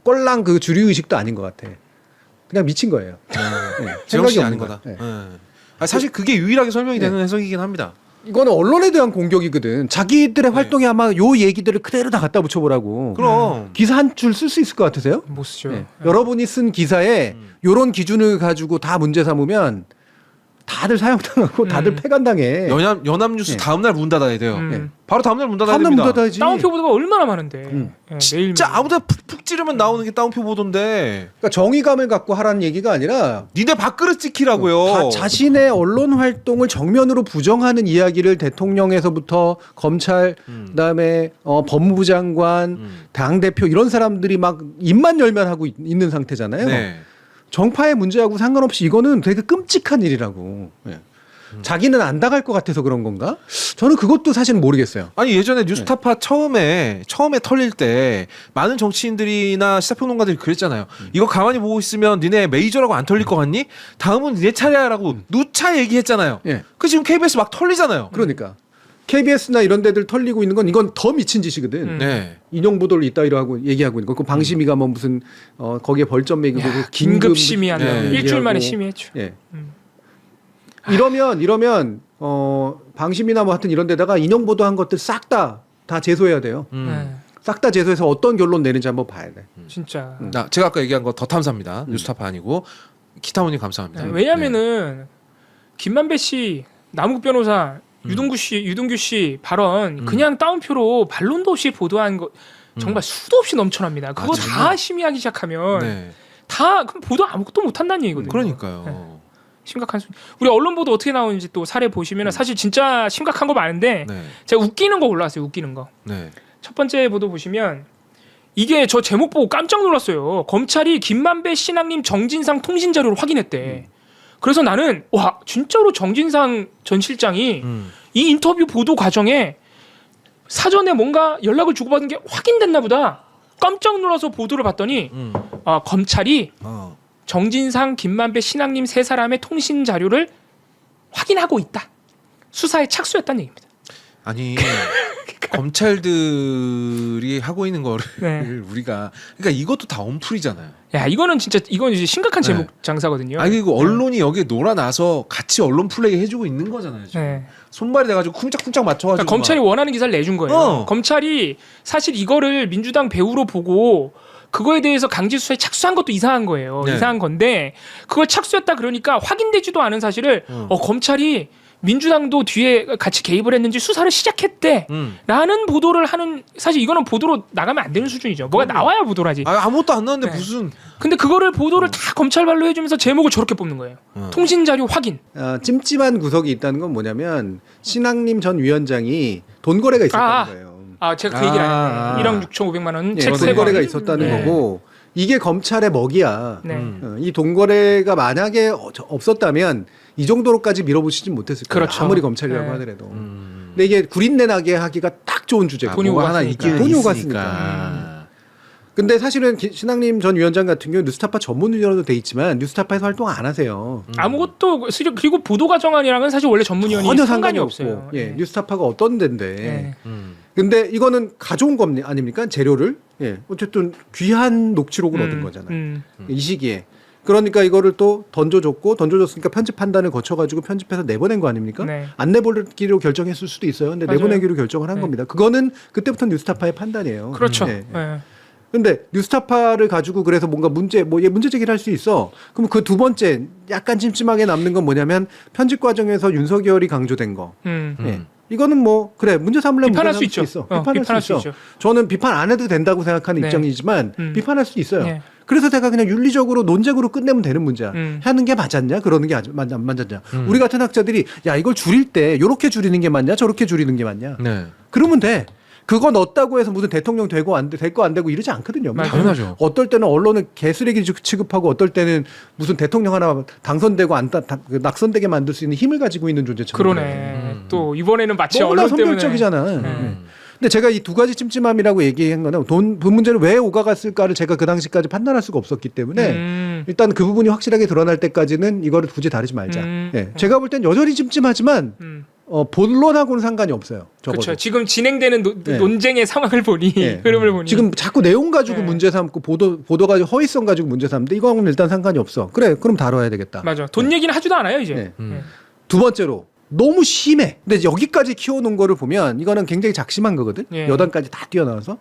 꼴랑 그 주류 의식도 아닌 것 같아. 그냥 미친 거예요. 네. 제정신이 생각이 아닌 없는 거다. 거야. 네. 아, 사실 그게 유일하게 설명이 되는 해석이긴 합니다. 이거는 언론에 대한 공격이거든. 자기들의 활동에 아마 요 얘기들을 그대로 다 갖다 붙여보라고. 그럼. 기사 한 줄 쓸 수 있을 것 같으세요? 못 쓰죠. 네. 여러분이 쓴 기사에 요런 기준을 가지고 다 문제 삼으면 다들 사형당하고 다들 폐간당해. 연합뉴스 네. 다음날 문 닫아야 돼요. 음. 바로 다음날 문 닫아야 다음날 됩니다. 문 닫아야지. 다운표 보도가 얼마나 많은데. 예, 진짜 아무데나 푹 찌르면 나오는 게 다운표 보도인데 그러니까 정의감을 갖고 하라는 얘기가 아니라 니네 밥그릇 지키라고요. 자신의 언론 활동을 정면으로 부정하는 이야기를 대통령에서부터 검찰, 그다음에 법무부 장관, 당 대표 이런 사람들이 막 입만 열면 하고 있는 상태잖아요. 네. 정파의 문제하고 상관없이 이거는 되게 끔찍한 일이라고. 예. 자기는 안 당할 것 같아서 그런 건가? 저는 그것도 사실은 모르겠어요. 아니 예전에 뉴스타파 처음에 털릴 때 많은 정치인들이나 시사평론가들이 그랬잖아요. 이거 가만히 보고 있으면 니네 메이저라고 안 털릴 것 같니? 다음은 니네 차례야라고 누차 얘기했잖아요. 예. 그 지금 KBS 막 털리잖아요. 그러니까 KBS나 이런 데들 털리고 있는 건 이건 더 미친 짓이거든. 네. 인용 보도를 이따위로 하고 얘기하고 있는 거. 그 방심위가 뭐 무슨 거기에 벌점 매기고 야, 그 긴급 심의한다고 네. 일주일 만에 얘기하고. 심의했죠. 예. 이러면 방심이나 뭐 하여튼 이런 데다가 인용 보도한 것들 싹 다 제소해야 돼요. 네, 싹 다 제소해서 어떤 결론 내는지 한번 봐야 돼. 진짜. 제가 아까 얘기한 거 더 탐사입니다. 뉴스타파 아니고 키타모님 감사합니다. 네, 왜냐면은 김만배 씨, 남욱 변호사, 유동규 씨 발언 그냥 다운표로 반론도 없이 보도한 거 정말 수도 없이 넘쳐납니다. 그거 정말? 다 심의하기 시작하면 네. 다 그럼 보도 아무것도 못 한다는 얘기거든요. 그러니까요. 심각한 우리 언론 보도 어떻게 나오는지 또 사례 보시면 사실 진짜 심각한 거 많은데 네. 제가 웃기는 거 올라왔어요. 웃기는 거. 네. 첫 번째 보도 보시면 이게 저 제목 보고 깜짝 놀랐어요. 검찰이 김만배 신앙님 정진상 통신 자료를 확인했대. 그래서 나는 와 진짜로 정진상 전 실장이 이 인터뷰 보도 과정에 사전에 뭔가 연락을 주고받은 게 확인됐나 보다. 깜짝 놀라서 보도를 봤더니 검찰이 어. 정진상, 김만배, 신학님 세 사람의 통신 자료를 확인하고 있다. 수사에 착수했다는 얘기입니다. 아니 검찰들이 하고 있는 거를 네. 우리가 그러니까 이것도 다 언플이잖아요. 야, 이거는 진짜 이건 이제 심각한 제목 네. 장사거든요. 아니 그리고 언론이 여기에 놀아나서 같이 언론 플레이 해주고 있는 거잖아요. 지금. 네. 손발이 돼가지고 쿵짝쿵짝 맞춰가지고 그러니까 검찰이 원하는 기사를 내준 거예요. 검찰이 사실 이거를 민주당 배우로 보고 그거에 대해서 강제 수사에 착수한 것도 이상한 거예요. 네. 이상한 건데 그걸 착수했다 그러니까 확인되지도 않은 사실을 검찰이 민주당도 뒤에 같이 개입을 했는지 수사를 시작했대라는 보도를 하는 사실 이거는 보도로 나가면 안 되는 수준이죠. 뭐가 나와야 보도를 하지. 아무것도 안 나왔는데 네. 무슨 근데 그거를 보도를 다 검찰발로 해주면서 제목을 저렇게 뽑는 거예요. 통신 자료 확인. 찜찜한 구석이 있다는 건 뭐냐면 신학님 전 위원장이 돈 거래가 있었다는 거예요. 제가 그 얘기를 안 했네. 1억 6,500만 원 예, 책 돈 세 거래가 권. 있었다는 네. 거고 이게 검찰의 먹이야. 네. 이 돈 거래가 만약에 없었다면 이 정도로까지 밀어붙이진 못했을 거예요. 그렇죠. 아무리 검찰이라고 네. 하더라도. 근데 이게 구린내 나게 하기가 딱 좋은 주제고. 돈이 뭐가 하나 오갔으니까. 있긴 돈이 있으니까. 근데 사실은 신학님 전 위원장 같은 경우 뉴스타파 전문위원으로 돼 있지만 뉴스타파에서 활동 안 하세요. 아무것도 그리고 보도과정안이랑은 사실 원래 전문위원이 전혀 상관이 상관이 없어요. 없고, 예, 뉴스타파가 어떤 데인데. 네. 근데 이거는 가져온 거 아닙니까? 재료를. 예, 어쨌든 귀한 녹취록을 얻은 거잖아요. 이 시기에. 그러니까 이거를 또 던져줬으니까 편집 판단을 거쳐가지고 편집해서 내보낸 거 아닙니까? 네. 안 내보내기로 결정했을 수도 있어요. 근데 맞아요. 내보내기로 결정을 한 네. 겁니다. 그거는 그때부터 뉴스타파의 판단이에요. 그렇죠. 예, 예. 네. 근데 뉴스타파를 가지고 그래서 뭔가 문제 제기를 할 수 있어. 그럼 그 두 번째 약간 찜찜하게 남는 건 뭐냐면 편집 과정에서 윤석열이 강조된 거. 예. 이거는 뭐 그래 문제 삼으려면 비판할 문제 수 삼을 있죠. 비판할 수 있어. 저는 비판 안 해도 된다고 생각하는 네. 입장이지만 비판할 수 있어요. 네. 그래서 제가 그냥 윤리적으로 논쟁으로 끝내면 되는 문제야. 음. 하는 게 맞았냐? 그러는 게 안 맞았냐? 우리 같은 학자들이 야 이걸 줄일 때 이렇게 줄이는 게 맞냐? 저렇게 줄이는 게 맞냐? 네. 그러면 돼. 그거 넣었다고 해서 무슨 대통령 되고 될 거 안 되고 이러지 않거든요. 맞아요. 당연하죠. 어떨 때는 언론은 개쓰레기 취급하고 어떨 때는 무슨 대통령 하나 당선되고 낙선되게 만들 수 있는 힘을 가지고 있는 존재처럼. 그러네. 또 이번에는 마치 너무나 언론 때문에 선별적이잖아. 근데 제가 이 두 가지 찜찜함이라고 얘기한 거는 돈 문제를 왜 오가갔을까를 제가 그 당시까지 판단할 수가 없었기 때문에 일단 그 부분이 확실하게 드러날 때까지는 이거를 굳이 다루지 말자. 예. 제가 볼 땐 여전히 찜찜하지만 본론하고는 상관이 없어요. 적어도. 그렇죠. 지금 진행되는 네. 논쟁의 상황을 보니 예. 흐름을 보니 지금 자꾸 내용 가지고 네. 문제 삼고 보도 가지고 허위성 가지고 문제 삼는데 이거는 일단 상관이 없어. 그래, 그럼 다뤄야 되겠다. 맞아. 돈 얘기는 하지도 않아요 이제. 네. 네. 두 번째로 너무 심해. 근데 여기까지 키워놓은 거를 보면 이거는 굉장히 작심한 거거든. 예. 여단까지 다 뛰어나와서.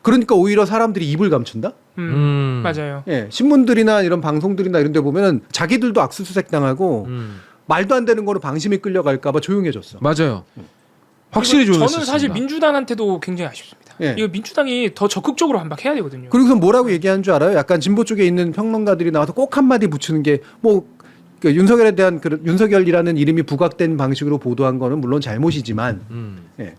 그러니까 오히려 사람들이 입을 감춘다. 맞아요. 예, 신문들이나 이런 방송들이나 이런 데 보면은 자기들도 악수수색 당하고 말도 안 되는 거로 방심이 끌려갈까 봐 조용해졌어. 맞아요. 확실히 그리고 조용했습니다. 저는 사실 민주당한테도 굉장히 아쉽습니다. 예. 이거 민주당이 더 적극적으로 반박해야 되거든요. 그리고서 뭐라고 얘기하는 줄 알아요? 약간 진보 쪽에 있는 평론가들이 나와서 꼭 한마디 붙이는 게 뭐 윤석열에 대한 윤석열이라는 이름이 부각된 방식으로 보도한 거는 물론 잘못이지만 예.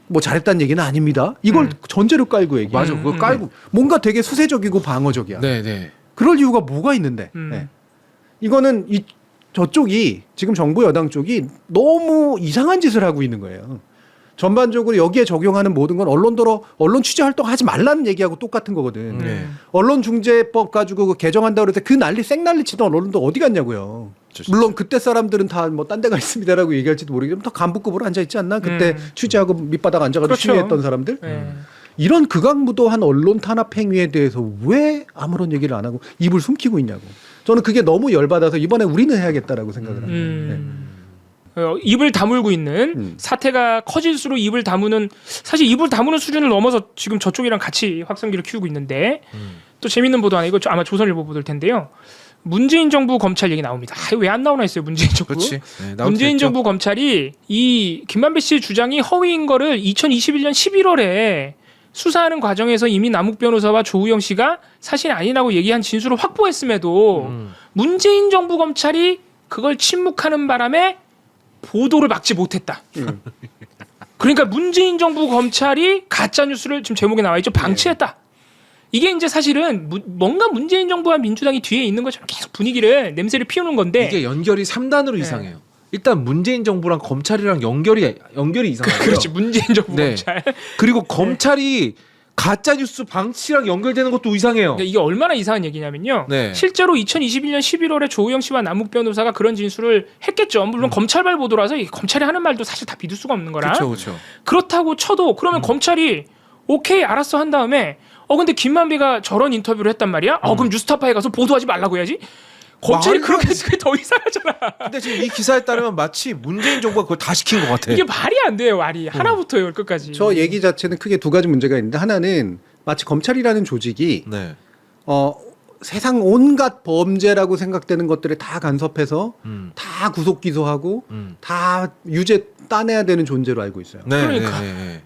뭐 잘했다는 얘기는 아닙니다. 이걸 전제로 깔고 얘기해. 맞아. 그거 깔고. 뭔가 되게 수세적이고 방어적이야. 네, 네. 그럴 이유가 뭐가 있는데? 예. 이거는 저쪽이 지금 정부 여당 쪽이 너무 이상한 짓을 하고 있는 거예요. 전반적으로 여기에 적용하는 모든 건 언론 취재 활동 하지 말라는 얘기하고 똑같은 거거든. 네. 언론중재법 가지고 개정한다고 그랬을 때 그 생난리 치던 언론도 어디 갔냐고요. 물론 그때 사람들은 다 뭐 딴 데가 있습니다라고 얘기할지도 모르겠지만 더 간부급으로 앉아 있지 않나? 그때 취재하고 밑바닥 앉아가지고 그렇죠. 시위했던 사람들. 네. 이런 극악무도한 언론 탄압 행위에 대해서 왜 아무런 얘기를 안 하고 입을 숨기고 있냐고. 저는 그게 너무 열받아서 이번에 우리는 해야겠다라고 생각을 합니다. 입을 다물고 있는 사태가 커질수록 입을 다무는 사실 입을 다무는 수준을 넘어서 지금 저쪽이랑 같이 확성기를 키우고 있는데 또 재밌는 보도 하나 이거 아마 조선일보 보도일 텐데요. 문재인 정부 검찰 얘기 나옵니다. 왜 안 나오나 했어요 문재인 정부. 그렇지. 네, 문재인 정부 검찰이 이 김만배 씨의 주장이 허위인 거를 2021년 11월에 수사하는 과정에서 이미 남욱 변호사와 조우영 씨가 사실 아니라고 얘기한 진술을 확보했음에도 문재인 정부 검찰이 그걸 침묵하는 바람에 보도를 막지 못했다. 그러니까 문재인 정부 검찰이 가짜 뉴스를 지금 제목에 나와 있죠. 방치했다. 이게 이제 사실은 뭔가 문재인 정부와 민주당이 뒤에 있는 것처럼 계속 분위기를 냄새를 피우는 건데 이게 연결이 3단으로 이상해요. 일단 문재인 정부랑 검찰이랑 연결이 이상해요. 그렇지 문재인 정부 네. 검찰. 그리고 검찰이 가짜 뉴스 방치랑 연결되는 것도 이상해요. 근데 이게 얼마나 이상한 얘기냐면요. 네. 실제로 2021년 11월에 조우영 씨와 남욱 변호사가 그런 진술을 했겠죠. 물론 검찰발 보도라서 이 검찰이 하는 말도 사실 다 믿을 수가 없는 거라. 그렇죠. 그렇다고 쳐도 그러면 검찰이 오케이 알았어 한 다음에 근데 김만배가 저런 인터뷰를 했단 말이야. 그럼 뉴스타파에 가서 보도하지 말라고 해야지. 검찰이 말도 안 그렇게 했으면 더 이상하잖아. 근데 지금 이 기사에 따르면 마치 문재인 정부가 그걸 다 시킨 것 같아. 이게 말이 안 돼요, 말이. 하나부터 열 끝까지. 저 얘기 자체는 크게 두 가지 문제가 있는데 하나는 마치 검찰이라는 조직이 네. 세상 온갖 범죄라고 생각되는 것들을 다 간섭해서 다 구속 기소하고 다 유죄 따내야 되는 존재로 알고 있어요. 네. 그러니까. 네.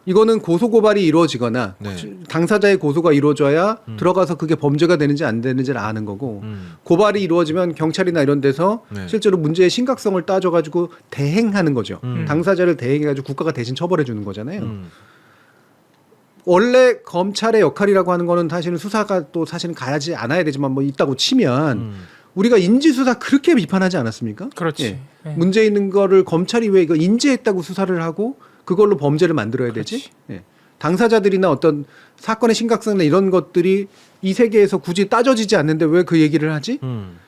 이거는 고소 고발이 이루어지거나 네. 당사자의 고소가 이루어져야 들어가서 그게 범죄가 되는지 안 되는지를 아는 거고 고발이 이루어지면 경찰이나 이런 데서 네. 실제로 문제의 심각성을 따져가지고 대행하는 거죠. 음. 당사자를 대행해가지고 국가가 대신 처벌해 주는 거잖아요. 원래 검찰의 역할이라고 하는 거는 사실은 수사가 또 사실은 가야지 않아야 되지만 뭐 있다고 치면 우리가 인지수사 그렇게 비판하지 않았습니까? 그렇지. 예. 네. 문제 있는 거를 검찰이 왜 이거 인지했다고 수사를 하고 그걸로 범죄를 만들어야 되지? 예. 당사자들이나 어떤 사건의 심각성이나 이런 것들이 이 세계에서 굳이 따져지지 않는데 왜 그 얘기를 하지?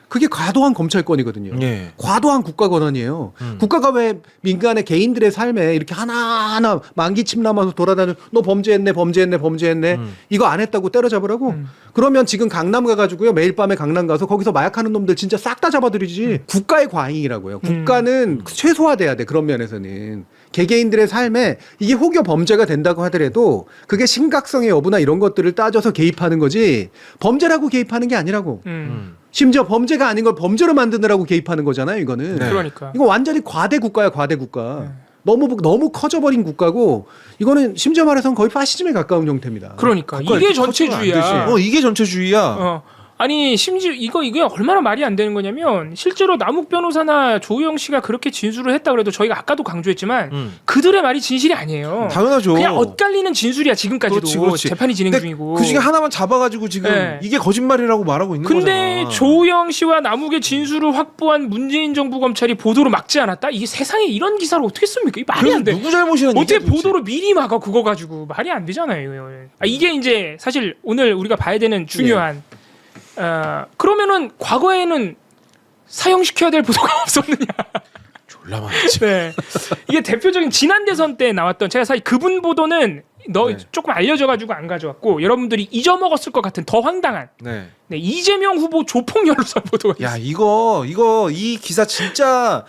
그게 과도한 검찰권이거든요. 네. 과도한 국가 권한이에요. 국가가 왜 민간의 개인들의 삶에 이렇게 하나하나 만기침 남아서 돌아다니는 너 범죄했네 이거 안 했다고 때려잡으라고? 그러면 지금 강남 가가지고요 매일 밤에 강남 가서 거기서 마약하는 놈들 진짜 싹 다 잡아들이지. 국가의 과잉이라고요. 국가는 최소화돼야 돼. 그런 면에서는. 개개인들의 삶에 이게 혹여 범죄가 된다고 하더라도 그게 심각성의 여부나 이런 것들을 따져서 개입하는 거지 범죄라고 개입하는 게 아니라고. 심지어 범죄가 아닌 걸 범죄로 만드느라고 개입하는 거잖아요. 이거는. 네. 그러니까. 이거 완전히 과대 국가야, 과대 국가. 너무 커져버린 국가고 이거는 심지어 말해서는 거의 파시즘에 가까운 형태입니다. 그러니까 국가 이게 이렇게 커지면 안 전체주의야. 되지. 이게 전체주의야. 아니 심지어 이게 얼마나 말이 안 되는 거냐면 실제로 남욱 변호사나 조우영 씨가 그렇게 진술을 했다 그래도 저희가 아까도 강조했지만 그들의 말이 진실이 아니에요. 당연하죠. 그냥 엇갈리는 진술이야 지금까지도. 그렇지. 재판이 진행 근데 중이고. 그 중에 하나만 잡아가지고 지금 네. 이게 거짓말이라고 말하고 있는 근데 거잖아. 조우영 씨와 남욱의 진술을 확보한 문재인 정부 검찰이 보도를 막지 않았다? 이게 세상에 이런 기사를 어떻게 씁니까? 이 말이 그래서 안 돼. 누구 잘못이라는 어떻게 얘기야, 도대체. 보도를 미리 막아 그거 가지고 말이 안 되잖아요. 이거. 이게 이제 사실 오늘 우리가 봐야 되는 중요한 그러면은 과거에는 사형시켜야 될 보도가 없었느냐? 졸라 많았지. 네. 이게 대표적인 지난 대선 때 나왔던 제가 사실 그분 보도는 네. 조금 알려져가지고 안 가져왔고 여러분들이 잊어먹었을 것 같은 더 황당한 네. 이재명 후보 조폭 연루설 보도가 있어요. 야 이거 이 기사 진짜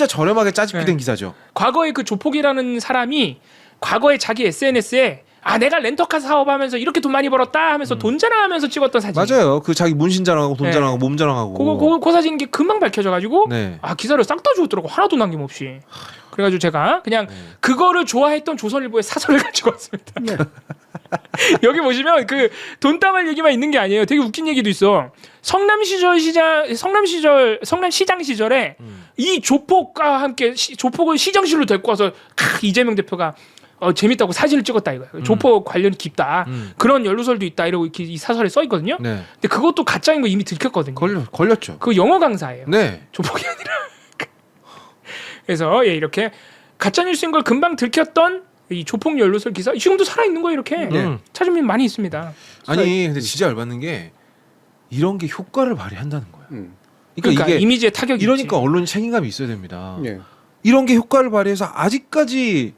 저렴하게 짜집기 된 기사죠. 과거에 그 조폭이라는 사람이 과거에 자기 SNS에 내가 렌터카 사업하면서 이렇게 돈 많이 벌었다 하면서 돈 자랑하면서 찍었던 사진. 맞아요. 그 자기 문신 자랑하고 돈 네. 자랑하고 몸 자랑하고. 그 사진이 금방 밝혀져가지고 네. 기사를 싹 다 주었더라고 하나도 남김없이. 그래가지고 제가 그냥 그거를 좋아했던 조선일보의 사설을 가지고 왔습니다. 네. 여기 보시면 그 돈다발 얘기만 있는 게 아니에요. 되게 웃긴 얘기도 있어. 성남시장 시절에 이 조폭과 함께 조폭을 시장실로 데리고 와서 이재명 대표가 재밌다고 사진을 찍었다 이거야. 조폭 관련이 깊다. 그런 연루설도 있다 이러고 이렇게 이 사설에 써 있거든요. 네. 근데 그것도 가짜인 거 이미 들켰거든요. 걸렸죠. 그 영어 강사예요. 네. 조폭이 아니라. 그래서 이렇게 가짜 뉴스인 걸 금방 들켰던 이 조폭 연루설 기사 지금도 살아 있는 거예요. 이렇게 찾으면 많이 있습니다. 아니 근데 진짜 열받는 게 이런 게 효과를 발휘한다는 거야. 그러니까 이게 이미지에 타격이 이러니까 있지. 언론이 책임감이 있어야 됩니다. 네. 이런 게 효과를 발휘해서 아직까지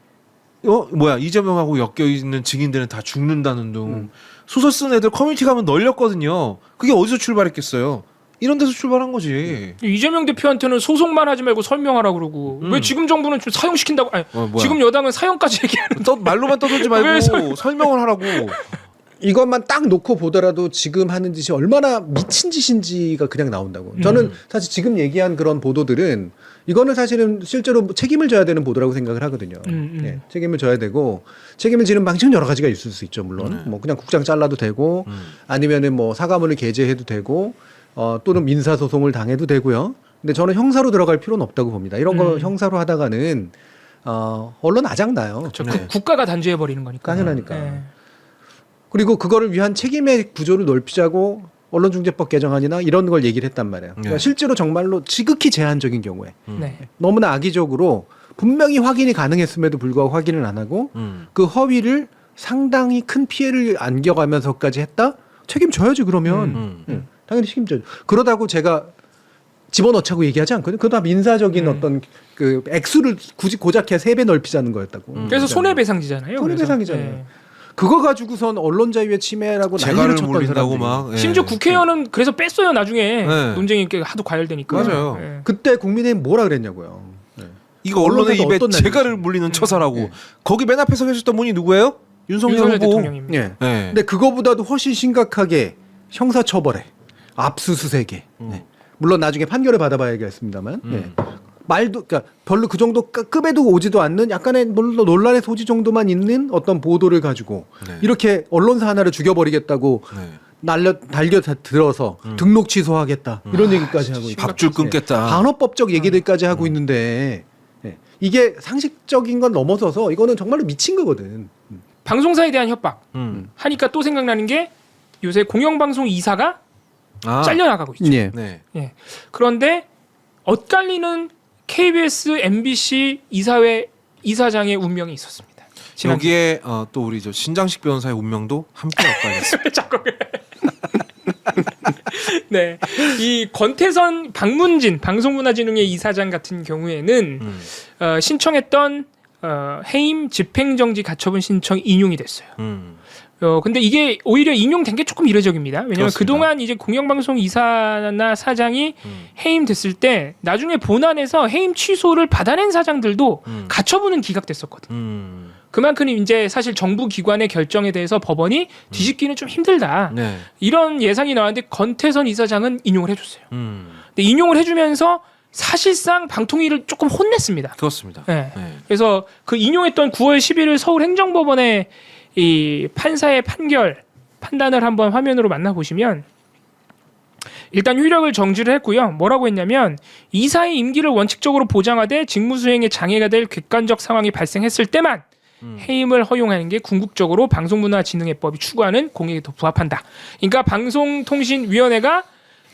이재명하고 엮여 있는 증인들은 다 죽는다는 둥 소설 쓴 애들 커뮤니티 가면 널렸거든요. 그게 어디서 출발했겠어요? 이런 데서 출발한 거지. 이재명 대표한테는 소송만 하지 말고 설명하라 그러고 왜 지금 정부는 좀 사형시킨다고 지금 여당은 사형까지 얘기하는 말로만 떠들지 왜 말고 설명을 하라고. 이것만 딱 놓고 보더라도 지금 하는 짓이 얼마나 미친 짓인지가 그냥 나온다고. 저는 사실 지금 얘기한 그런 보도들은 이거는 사실은 실제로 책임을 져야 되는 보도라고 생각을 하거든요. 예, 책임을 져야 되고 책임을 지는 방식은 여러 가지가 있을 수 있죠. 물론 뭐 그냥 국장 잘라도 되고 아니면은 뭐 사과문을 게재해도 되고 또는 민사 소송을 당해도 되고요. 근데 저는 형사로 들어갈 필요는 없다고 봅니다. 이런 거 형사로 하다가는 언론 아작나요. 네. 국가가 단죄해 버리는 거니까. 당연하니까. 네. 그리고 그거를 위한 책임의 구조를 넓히자고 언론중재법 개정안이나 이런 걸 얘기를 했단 말이에요. 그러니까 실제로 정말로 지극히 제한적인 경우에 네. 너무나 악의적으로 분명히 확인이 가능했음에도 불구하고 확인을 안 하고 그 허위를 상당히 큰 피해를 안겨가면서까지 했다? 책임져야지 그러면. 예, 당연히 책임져야죠. 그러다고 제가 집어넣자고 얘기하지 않거든요. 그거 다 민사적인 어떤 그 액수를 굳이 고작해야 3배 넓히자는 거였다고. 그래서 손해배상지잖아요. 손해배상이잖아요. 그래서. 예. 그거 가지고선 언론 자유의 침해라고 난리를 재갈을 쳤던 물린다고 사람들이. 막. 예. 심지어 국회의원은 그래서 뺐어요. 나중에 네. 논쟁이 하도 과열되니까. 맞아요. 예. 그때 국민의힘 뭐라 그랬냐고요. 네. 이거 언론의 언론사에서 입에 어떤 재갈을 날인지. 물리는 처사라고. 네. 거기 맨 앞에 서 계셨던 분이 누구예요? 윤석열 윤석열 후보. 대통령입니다. 예. 네. 근데 그거보다도 훨씬 심각하게 형사처벌에 압수수색에 네. 물론 나중에 판결을 받아봐야겠습니다만 네. 말도 그러니까 별로 그 정도 급에도 오지도 않는 약간의 물론 논란의 소지 정도만 있는 어떤 보도를 가지고 네. 이렇게 언론사 하나를 죽여버리겠다고 네. 달겨 들어서 등록 취소하겠다 이런 얘기까지 하고 있고 밥줄 끊겠다. 반어법적 얘기들까지 하고 있는데 네. 이게 상식적인 건 넘어서서 이거는 정말로 미친 거거든. 방송사에 대한 협박 하니까 또 생각나는 게 요새 공영방송 이사가 아. 잘려나가고 있죠. 예. 네. 예. 그런데 엇갈리는 KBS, MBC 이사회 이사장의 운명이 있었습니다. 지난 여기에 또 우리 저 신장식 변호사의 운명도 함께 엇갈렸습니다. 자꾸 네, 이 권태선, 박문진 방송문화진흥회 이사장 같은 경우에는 신청했던 해임 집행정지 가처분 신청 인용이 됐어요. 근데 이게 오히려 인용된 게 조금 이례적입니다. 왜냐하면 그렇습니다. 그동안 이제 공영방송 이사나 사장이 해임됐을 때 나중에 본안에서 해임 취소를 받아낸 사장들도 가처분은 기각됐었거든요. 그만큼 이제 사실 정부 기관의 결정에 대해서 법원이 뒤집기는 좀 힘들다. 네. 이런 예상이 나왔는데 권태선 이사장은 인용을 해줬어요. 근데 인용을 해주면서 사실상 방통위를 조금 혼냈습니다. 그렇습니다. 네. 네. 그래서 그 인용했던 9월 11일 서울행정법원의 이 판사의 판단을 한번 화면으로 만나보시면 일단 효력을 정지를 했고요. 뭐라고 했냐면 이사의 임기를 원칙적으로 보장하되 직무수행에 장애가 될 객관적 상황이 발생했을 때만 해임을 허용하는 게 궁극적으로 방송문화진흥회법이 추구하는 공익에 더 부합한다. 그러니까 방송통신위원회가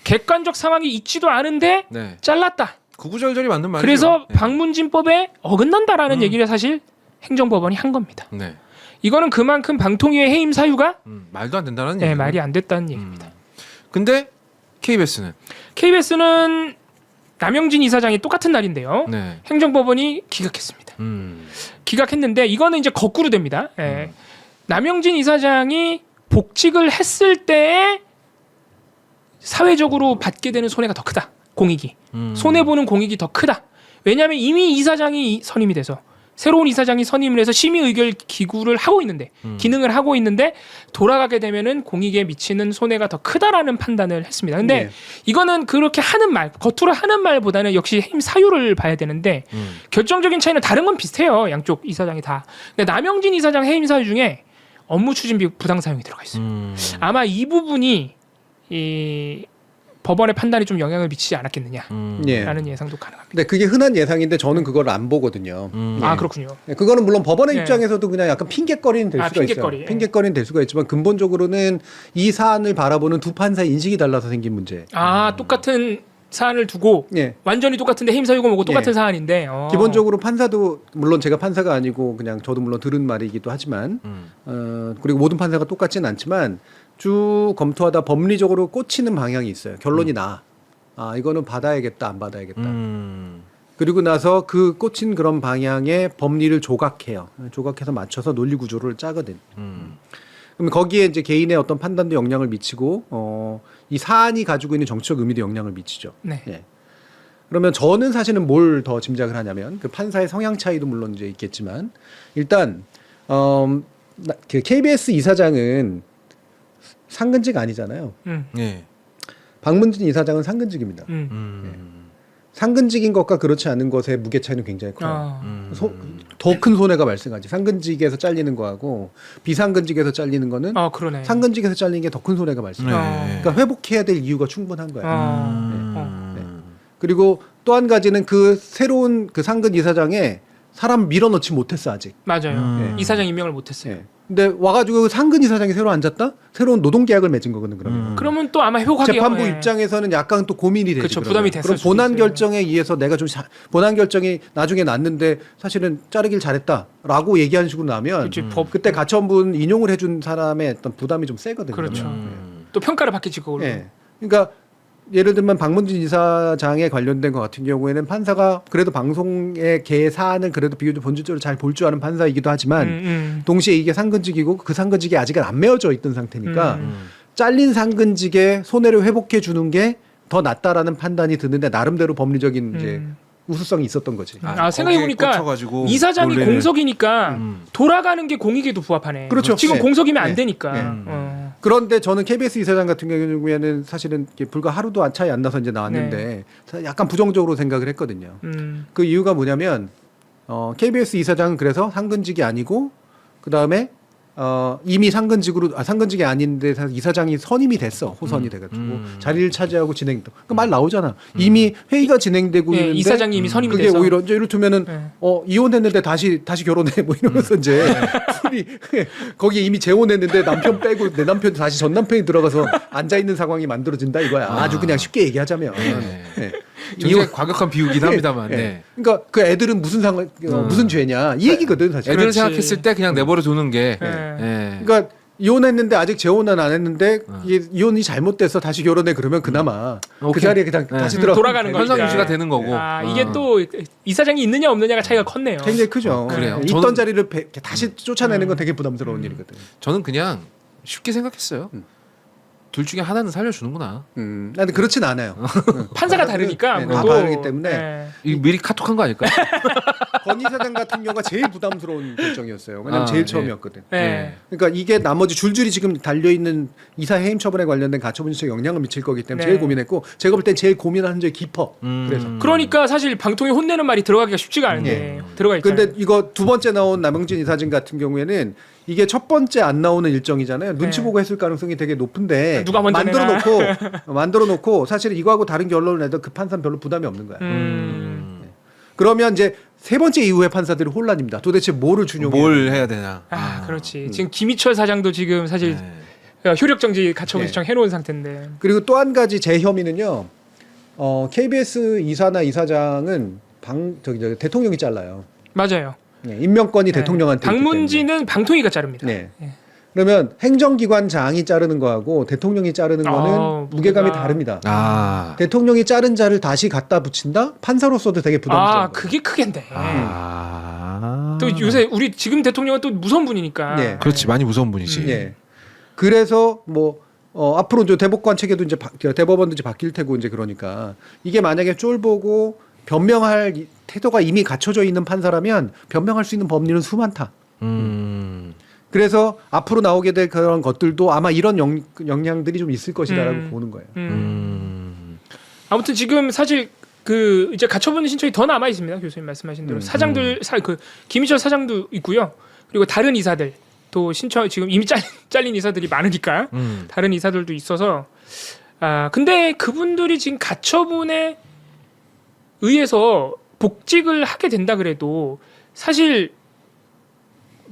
객관적 상황이 있지도 않은데 네. 잘랐다. 구구절절이 맞는 말이죠. 그래서 네. 방문진법에 어긋난다라는 얘기를 사실 행정법원이 한 겁니다. 네. 이거는 그만큼 방통위의 해임 사유가 말도 안 된다는 네, 얘기죠. 말이 안 됐다는 얘기입니다. 근데 KBS는 KBS는 남영진 이사장이 똑같은 날인데요. 네. 행정법원이 기각했습니다. 기각했는데 이거는 이제 거꾸로 됩니다. 예. 남영진 이사장이 복직을 했을 때에 사회적으로 받게 되는 손해가 더 크다. 공익이. 손해보는 공익이 더 크다. 왜냐하면 이미 이사장이 선임이 돼서 새로운 이사장이 선임을 해서 심의 의결 기구를 하고 있는데 기능을 하고 있는데 돌아가게 되면은 공익에 미치는 손해가 더 크다라는 판단을 했습니다. 근데 네. 이거는 그렇게 하는 말, 겉으로 하는 말보다는 역시 해임 사유를 봐야 되는데 결정적인 차이는 다른 건 비슷해요. 양쪽 이사장이 다. 근데 남영진 이사장 해임 사유 중에 업무 추진비 부당 사용이 들어가 있어요. 아마 이 부분이 이 법원의 판단에 좀 영향을 미치지 않았겠느냐라는 예. 예상도 가능합니다. 근데 그게 흔한 예상인데 저는 그걸 안 보거든요. 아 그렇군요. 네, 그거는 물론 법원의 네. 입장에서도 그냥 약간 핑계거리는 될 아, 수가 핑계거리. 있어요. 핑계거리는 될 수가 있지만 근본적으로는 이 사안을 바라보는 두 판사의 인식이 달라서 생긴 문제. 아 똑같은 사안을 두고 예. 완전히 똑같은데 해임 사유가 뭐고 똑같은 예. 사안인데 기본적으로 판사도 물론 제가 판사가 아니고 그냥 저도 물론 들은 말이기도 하지만 그리고 모든 판사가 똑같지는 않지만 쭉 검토하다 법리적으로 꽂히는 방향이 있어요. 결론이 나. 아 이거는 받아야겠다 안 받아야겠다. 그리고 나서 그 꽂힌 그런 방향의 법리를 조각해요. 조각해서 맞춰서 논리 구조를 짜거든. 그럼 거기에 이제 개인의 어떤 판단도 영향을 미치고 이 사안이 가지고 있는 정치적 의미도 영향을 미치죠. 네. 예. 그러면 저는 사실은 뭘 더 짐작을 하냐면 그 판사의 성향 차이도 물론 이제 있겠지만 일단 그 KBS 이사장은 상근직 아니잖아요. 네. 박문진 이사장은 상근직입니다. 상근직인 것과 그렇지 않은 것의 무게 차이는 굉장히 커요. 더 큰 손해가 발생하지. 상근직에서 잘리는 거하고 비상근직에서 잘리는 거는 그러네. 상근직에서 잘리는 게 더 큰 손해가 발생해요. 네. 그러니까 회복해야 될 이유가 충분한 거예요. 네. 그리고 또 한 가지는 그 새로운 그 상근 이사장에 사람 밀어넣지 못했어 아직. 맞아요. 네. 이사장 임명을 못했어요. 예. 근데 와가지고 상근 이사장이 새로 앉았다? 새로운 노동계약을 맺은 거거든 그러면. 그러면 또 아마 회복하기 재판부 예. 입장에서는 약간 또 고민이 되지. 그렇죠. 그러면. 부담이 됐을 그럼 수도 본안 있어요. 결정에 의해서 내가 좀 본안 결정이 나중에 났는데 사실은 자르길 잘했다라고 얘기하는 식으로 나면 그치, 법 그때 가처분 인용을 해준 사람의 어떤 부담이 좀 세거든요. 그렇죠. 그러면. 또 평가를 받겠지 그걸로. 예. 그러니까 예를 들면 박문진 이사장에 관련된 것 같은 경우에는 판사가 그래도 방송의 개 사안을 그래도 비교적 본질적으로 잘 볼 줄 아는 판사이기도 하지만 동시에 이게 상근직이고 그 상근직이 아직은 안 메어져 있던 상태니까 잘린 상근직의 손해를 회복해 주는 게 더 낫다라는 판단이 드는데 나름대로 법리적인 이제 우수성이 있었던 거지. 생각해보니까 거기에 꽂혀가지고 이사장이 논리를. 공석이니까 돌아가는 게 공익에도 부합하네. 그렇죠. 지금 네. 공석이면 안 네. 되니까. 네. 그런데 저는 KBS 이사장 같은 경우에는 사실은 이게 불과 하루도 차이 안 나서 이제 나왔는데 약간 부정적으로 생각을 했거든요. 그 이유가 뭐냐면 KBS 이사장은 그래서 상근직이 아니고 그 다음에 이미 상근직이 아닌데 이사장이 선임이 됐어. 호선이 돼가지고 자리를 차지하고 진행도. 그 말 나오잖아. 이미 회의가 진행되고 예, 있는데 이사장이 이미 선임이 그게 돼서. 오히려 이제 이를테면은 이혼했는데 다시 결혼해 뭐 이러면서 이제 둘이 거기에 이미 재혼했는데 남편 빼고 내 남편 다시 전 남편이 들어가서 앉아 있는 상황이 만들어진다 이거야. 아주 그냥 쉽게 얘기하자면. 네. 굉장히 과격한 비유긴 합니다만. 네. 네. 그러니까 그 애들은 무슨 죄냐 이 얘기거든 사실. 애들 그렇지. 생각했을 때 그냥 내버려 두는 게. 네. 예. 그러니까 이혼했는데 아직 재혼은 안 했는데 이게 이혼이 잘못돼서 다시 결혼해 그러면 그나마 그 오케이. 자리에 그냥 네. 다시 들어 돌아가는 현상 거니까. 유지가 되는 거고. 이게 또 이사장이 있느냐 없느냐가 차이가 컸네요. 굉장히 크죠. 그래요. 있던 저는- 자리를 다시 쫓아내는 건 되게 부담스러운 일이거든. 저는 그냥 쉽게 생각했어요. 둘 중에 하나는 살려주는구나. 나는 그렇진 않아요. 판사가 다르니까 네, 다 아무래도. 다르기 때문에. 네. 이 미리 카톡한 거 아닐까? 권 이사장 같은 경우가 제일 부담스러운 결정이었어요. 왜냐면 제일 네. 처음이었거든. 네. 그러니까 이게 나머지 줄줄이 지금 달려 있는 이사 해임 처분에 관련된 가처분 신청에 영향을 미칠 거기 때문에 네. 제일 고민했고 제가 볼 땐 제일 고민한 적이 깊어. 그래서. 그러니까 사실 방통위 혼내는 말이 들어가기가 쉽지가 않은데 들어가 있잖아요. 근데 이거 두 번째 나온 남영진 이사진 같은 경우에는 이게 첫 번째 안 나오는 일정이잖아요. 눈치 네. 보고 했을 가능성이 되게 높은데 누가 먼저 만들어 놓고 사실 이거하고 다른 결론을 내도 그 판사는 별로 부담이 없는 거야. 그러면 이제 세 번째 이후의 판사들이 혼란입니다. 도대체 뭐를 준용해? 뭘 해야 되나? 그렇지. 지금 김희철 사장도 지금 사실 네. 효력정지 가처분 네. 신청 해놓은 상태인데. 그리고 또 한 가지 제 혐의는요. KBS 이사나 이사장은 대통령이 잘라요. 맞아요. 네, 임명권이 네. 대통령한테 있기 박문진은 방통위가 자릅니다. 때문에. 네. 네. 그러면 행정기관장이 자르는 거하고 대통령이 자르는 거는 무게감이 다릅니다. 대통령이 자른 자를 다시 갖다 붙인다? 판사로서도 되게 부담스러워요. 그게 크겠네. 아. 또 요새 우리 지금 대통령은 또 무서운 분이니까. 네. 그렇지 많이 무서운 분이지. 예. 그래서 뭐 앞으로 이제 대법관 체계도 이제 대법원도 이제 바뀔 테고 이제 그러니까 이게 만약에 쫄보고 변명할 태도가 이미 갖춰져 있는 판사라면 변명할 수 있는 법리는 수많다. 그래서 앞으로 나오게 될 그런 것들도 아마 이런 영향들이 좀 있을 것이다라고 보는 거예요. 아무튼 지금 사실 그 이제 가처분 신청이 더 남아 있습니다. 교수님 말씀하신 대로 사장들 김희철 사장도 있고요. 그리고 다른 이사들 또 신청 지금 이미 잘린 이사들이 많으니까 다른 이사들도 있어서 근데 그분들이 지금 가처분에 의해서 복직을 하게 된다 그래도 사실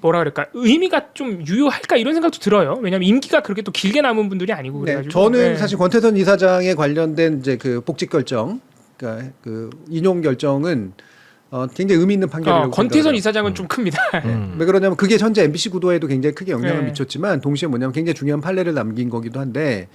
뭐라 그럴까 의미가 좀 유효할까 이런 생각도 들어요. 왜냐하면 임기가 그렇게 또 길게 남은 분들이 아니고 네, 그래가지고. 저는 네. 사실 권태선 이사장에 관련된 이제 그 복직 결정, 그러니까 그 인용 결정은 굉장히 의미 있는 판결이라고 권태선 생각해요. 이사장은 좀 큽니다. 왜 그러냐면 그게 현재 MBC 구도에도 굉장히 크게 영향을 네. 미쳤지만 동시에 뭐냐면 굉장히 중요한 판례를 남긴 거기도 한데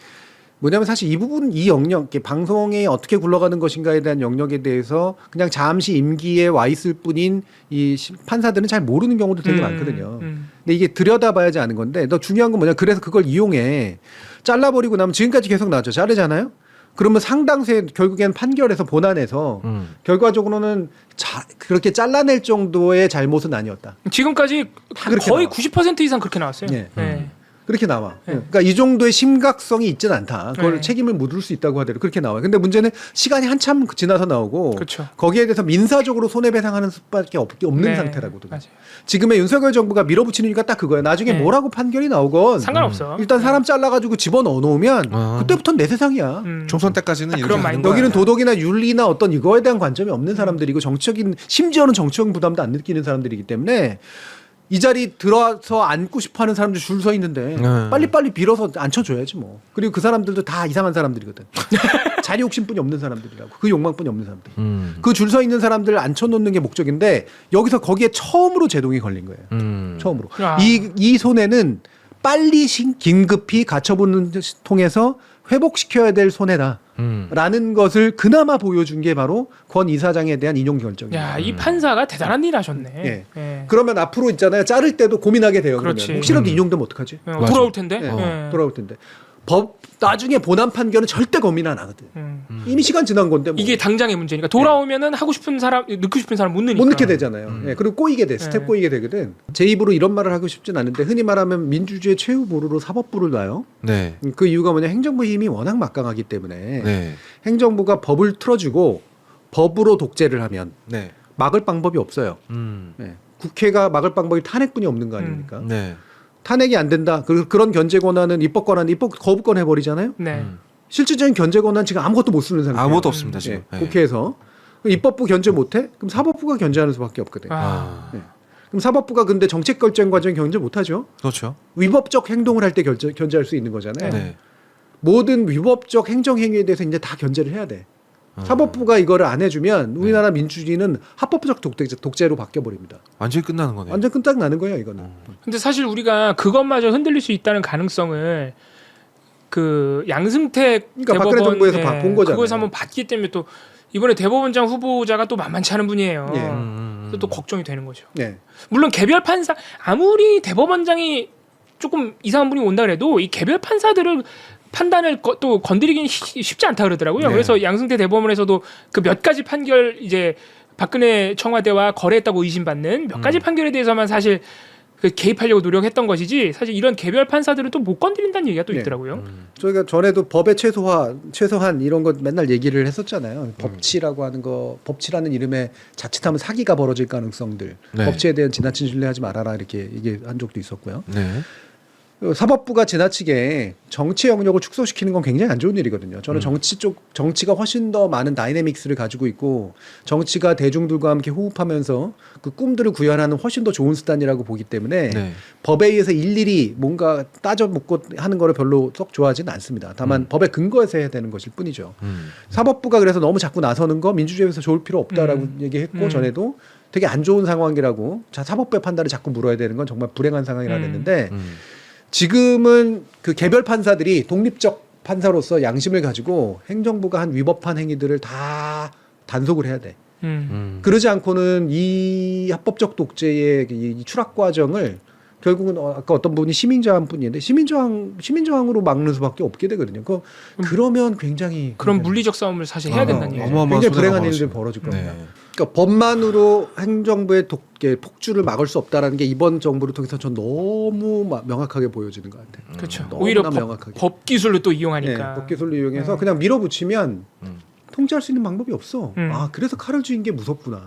뭐냐면 사실 이 부분 이 영역 방송에 어떻게 굴러가는 것인가에 대한 영역에 대해서 그냥 잠시 임기에 와 있을 뿐인 이 판사들은 잘 모르는 경우도 되게 많거든요. 근데 이게 들여다봐야지 아는 건데 더 중요한 건 뭐냐 그래서 그걸 이용해 잘라버리고 나면 지금까지 계속 나왔죠. 자르잖아요. 그러면 상당수의 결국엔 판결에서 본안에서 결과적으로는 그렇게 잘라낼 정도의 잘못은 아니었다. 지금까지 그렇게 거의 나와. 90% 이상 그렇게 나왔어요. 네. 네. 그렇게 나와. 네. 그러니까 이 정도의 심각성이 있지는 않다. 그걸 네. 책임을 묻을 수 있다고 하더라도 그렇게 나와요. 근데 문제는 시간이 한참 지나서 나오고 그렇죠. 거기에 대해서 민사적으로 손해배상하는 수밖에 없는 네. 상태라고도. 맞아요. 지금의 윤석열 정부가 밀어붙이는 이유가 딱 그거예요. 나중에 네. 뭐라고 판결이 나오건 상관없어. 일단 사람 잘라가지고 집어넣어 놓으면 아. 그때부터는 내 세상이야. 총선 때까지는 이렇게 그런 하는 마인드. 거야. 여기는 도덕이나 윤리나 어떤 이거에 대한 관점이 없는 사람들이고 정치적인 심지어는 정치적 부담도 안 느끼는 사람들이기 때문에 이 자리 들어와서 앉고 싶어하는 사람들 줄 서 있는데 빨리빨리 빌어서 앉혀줘야지 뭐. 그리고 그 사람들도 다 이상한 사람들이거든. 자리 욕심뿐이 없는 사람들이라고. 그 욕망뿐이 없는 사람들. 그 줄 서 있는 사람들을 앉혀놓는 게 목적인데 여기서 거기에 처음으로 제동이 걸린 거예요. 처음으로. 야. 이 손해는 빨리 긴급히 가처분을 통해서 회복시켜야 될 손해다. 라는 것을 그나마 보여준 게 바로 권 이사장에 대한 인용 결정이에요. 야, 이 판사가 대단한 일 하셨네. 예. 예. 그러면 앞으로 있잖아요. 자를 때도 고민하게 돼요. 그러면 그렇지. 혹시라도 인용되면 어떡하지? 돌아올 텐데. 네, 예. 돌아올 텐데. 법 나중에 본안 판결은 절대 고민 안 하거든. 이미 시간 지난 건데 뭐. 이게 당장의 문제니까 돌아오면은 하고 싶은 사람, 넣고 싶은 사람 못 넣으니까. 못 넣게 되잖아요. 예, 그리고 꼬이게 돼. 스텝 꼬이게 되거든. 제 입으로 이런 말을 하고 싶진 않은데 흔히 말하면 민주주의 최후 보루로 사법부를 놔요. 네. 그 이유가 뭐냐? 행정부 힘이 워낙 막강하기 때문에 네. 행정부가 법을 틀어주고 법으로 독재를 하면 네. 막을 방법이 없어요. 예. 국회가 막을 방법이 탄핵뿐이 없는 거 아닙니까? 네. 탄핵이 안 된다. 그런 견제 권한은 입법 권한, 입법 거부권 해버리잖아요. 네. 실질적인 견제 권한 지금 아무것도 못 쓰는 상태예요. 아무것도 없습니다 지금. 예, 국회에서 입법부 견제 못해? 그럼 사법부가 견제하는 수밖에 없거든. 아. 예. 그럼 사법부가 근데 정책 결정 과정 견제 못하죠. 그렇죠. 위법적 행동을 할 때 견제할 수 있는 거잖아요. 네. 모든 위법적 행정 행위에 대해서 이제 다 견제를 해야 돼. 사법부가 이거를 안 해주면 우리나라 민주주의는 합법적 독재로 바뀌어 버립니다. 완전히 끝나는 거네요. 완전 끈딱 나는 거예요, 이거는. 근데 사실 우리가 그것마저 흔들릴 수 있다는 가능성을 그 양승택 그러니까 박근혜 정부에서 본 거잖아요. 그거에서 한번 봤기 때문에 또 이번에 대법원장 후보자가 또 만만치 않은 분이에요. 예. 그래서 또 걱정이 되는 거죠. 네. 물론 개별 판사 아무리 대법원장이 조금 이상한 분이 온다 그래도 이 개별 판사들을 판단을 또 건드리긴 쉽지 않다 그러더라고요. 네. 그래서 양승태 대법원에서도 그 몇 가지 판결 이제 박근혜 청와대와 거래했다고 의심받는 몇 가지 판결에 대해서만 사실 그 개입하려고 노력했던 것이지 사실 이런 개별 판사들은 또 못 건드린다는 얘기가 또 네. 있더라고요. 저희가 전에도 법의 최소한 이런 거 맨날 얘기를 했었잖아요. 법치라고 하는 거, 법치라는 이름에 자칫하면 사기가 벌어질 가능성들, 네. 법치에 대한 지나친 신뢰하지 말아라 이렇게 얘기한 적도 있었고요. 네. 사법부가 지나치게 정치 영역을 축소시키는 건 굉장히 안 좋은 일이거든요. 저는 정치가 훨씬 더 많은 다이내믹스를 가지고 있고 정치가 대중들과 함께 호흡하면서 그 꿈들을 구현하는 훨씬 더 좋은 수단이라고 보기 때문에 네. 법에 의해서 일일이 뭔가 따져 묻고 하는 거를 별로 썩 좋아하지는 않습니다. 다만 법의 근거에서 해야 되는 것일 뿐이죠. 사법부가 그래서 너무 자꾸 나서는 거 민주주의에서 좋을 필요 없다라고 얘기했고 전에도 되게 안 좋은 상황이라고 사법부의 판단을 자꾸 물어야 되는 건 정말 불행한 상황이라고 했는데 지금은 그 개별 판사들이 독립적 판사로서 양심을 가지고 행정부가 한 위법한 행위들을 다 단속을 해야 돼. 그러지 않고는 이 합법적 독재의 이 추락 과정을 결국은 아까 어떤 분이 시민저항 뿐인데 시민저항으로 막는 수밖에 없게 되거든요. 그러면 굉장히 그런 물리적 싸움을 사실 해야 된다는 얘기죠. 어마어마한 굉장히 불행한 손해가 일들이 벌어질 겁니다. 네. 그러니까 법만으로 행정부의 폭주를 막을 수 없다라는 게 이번 정부를 통해서 전 너무 명확하게 보여지는 것 같아요. 그렇죠. 너무나 오히려 명확하게. 법 기술로 또 네, 이용하니까. 법 기술을 이용해서 네. 그냥 밀어붙이면 통제할 수 있는 방법이 없어. 아 그래서 칼을 쥐인 게 무섭구나.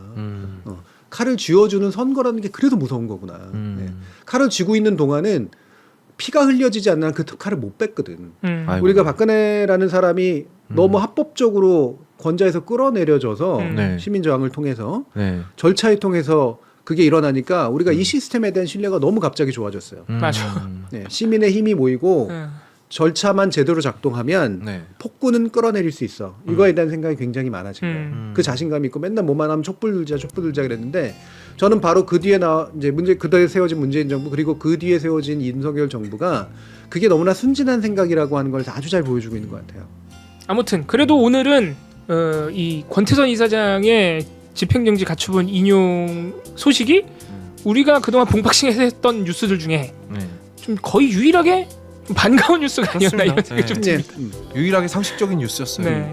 칼을 쥐어주는 선거라는 게 그래서 무서운 거구나. 네. 칼을 쥐고 있는 동안은 피가 흘려지지 않는 한 그 칼을 못 뺐거든. 아이고. 우리가 박근혜라는 사람이 너무 합법적으로 권좌에서 끌어내려져서 네. 시민저항을 통해서 네. 절차를 통해서 그게 일어나니까 우리가 이 시스템에 대한 신뢰가 너무 갑자기 좋아졌어요. 맞아. 네, 시민의 힘이 모이고 네. 절차만 제대로 작동하면 네. 폭군은 끌어내릴 수 있어. 이거에 대한 생각이 굉장히 많아진 거예요. 그 자신감이 있고 맨날 뭐만 하면 촛불 들자 그랬는데 저는 바로 그 뒤에 그 뒤에 세워진 문재인 정부 그리고 그 뒤에 세워진 윤석열 정부가 그게 너무나 순진한 생각이라고 하는 걸 아주 잘 보여주고 있는 것 같아요. 아무튼 그래도 오늘은 이 권태선 이사장의 집행정지 가처분 인용 소식이 우리가 그동안 봉박싱에서 했던 뉴스들 중에 네. 좀 거의 유일하게 반가운 뉴스가 아니었나 이런 생각이 좀 네. 듭니다. 유일하게 상식적인 뉴스였어요. 네.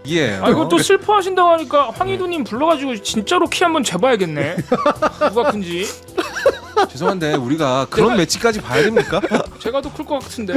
예. 아 이거 또 슬퍼하신다고 하니까 황희도님 불러가지고 진짜로 키 한번 재봐야겠네. 누가 큰지. 죄송한데 우리가 그런 내가- 매치까지 봐야 됩니까? 제가 더 클 것 같은데.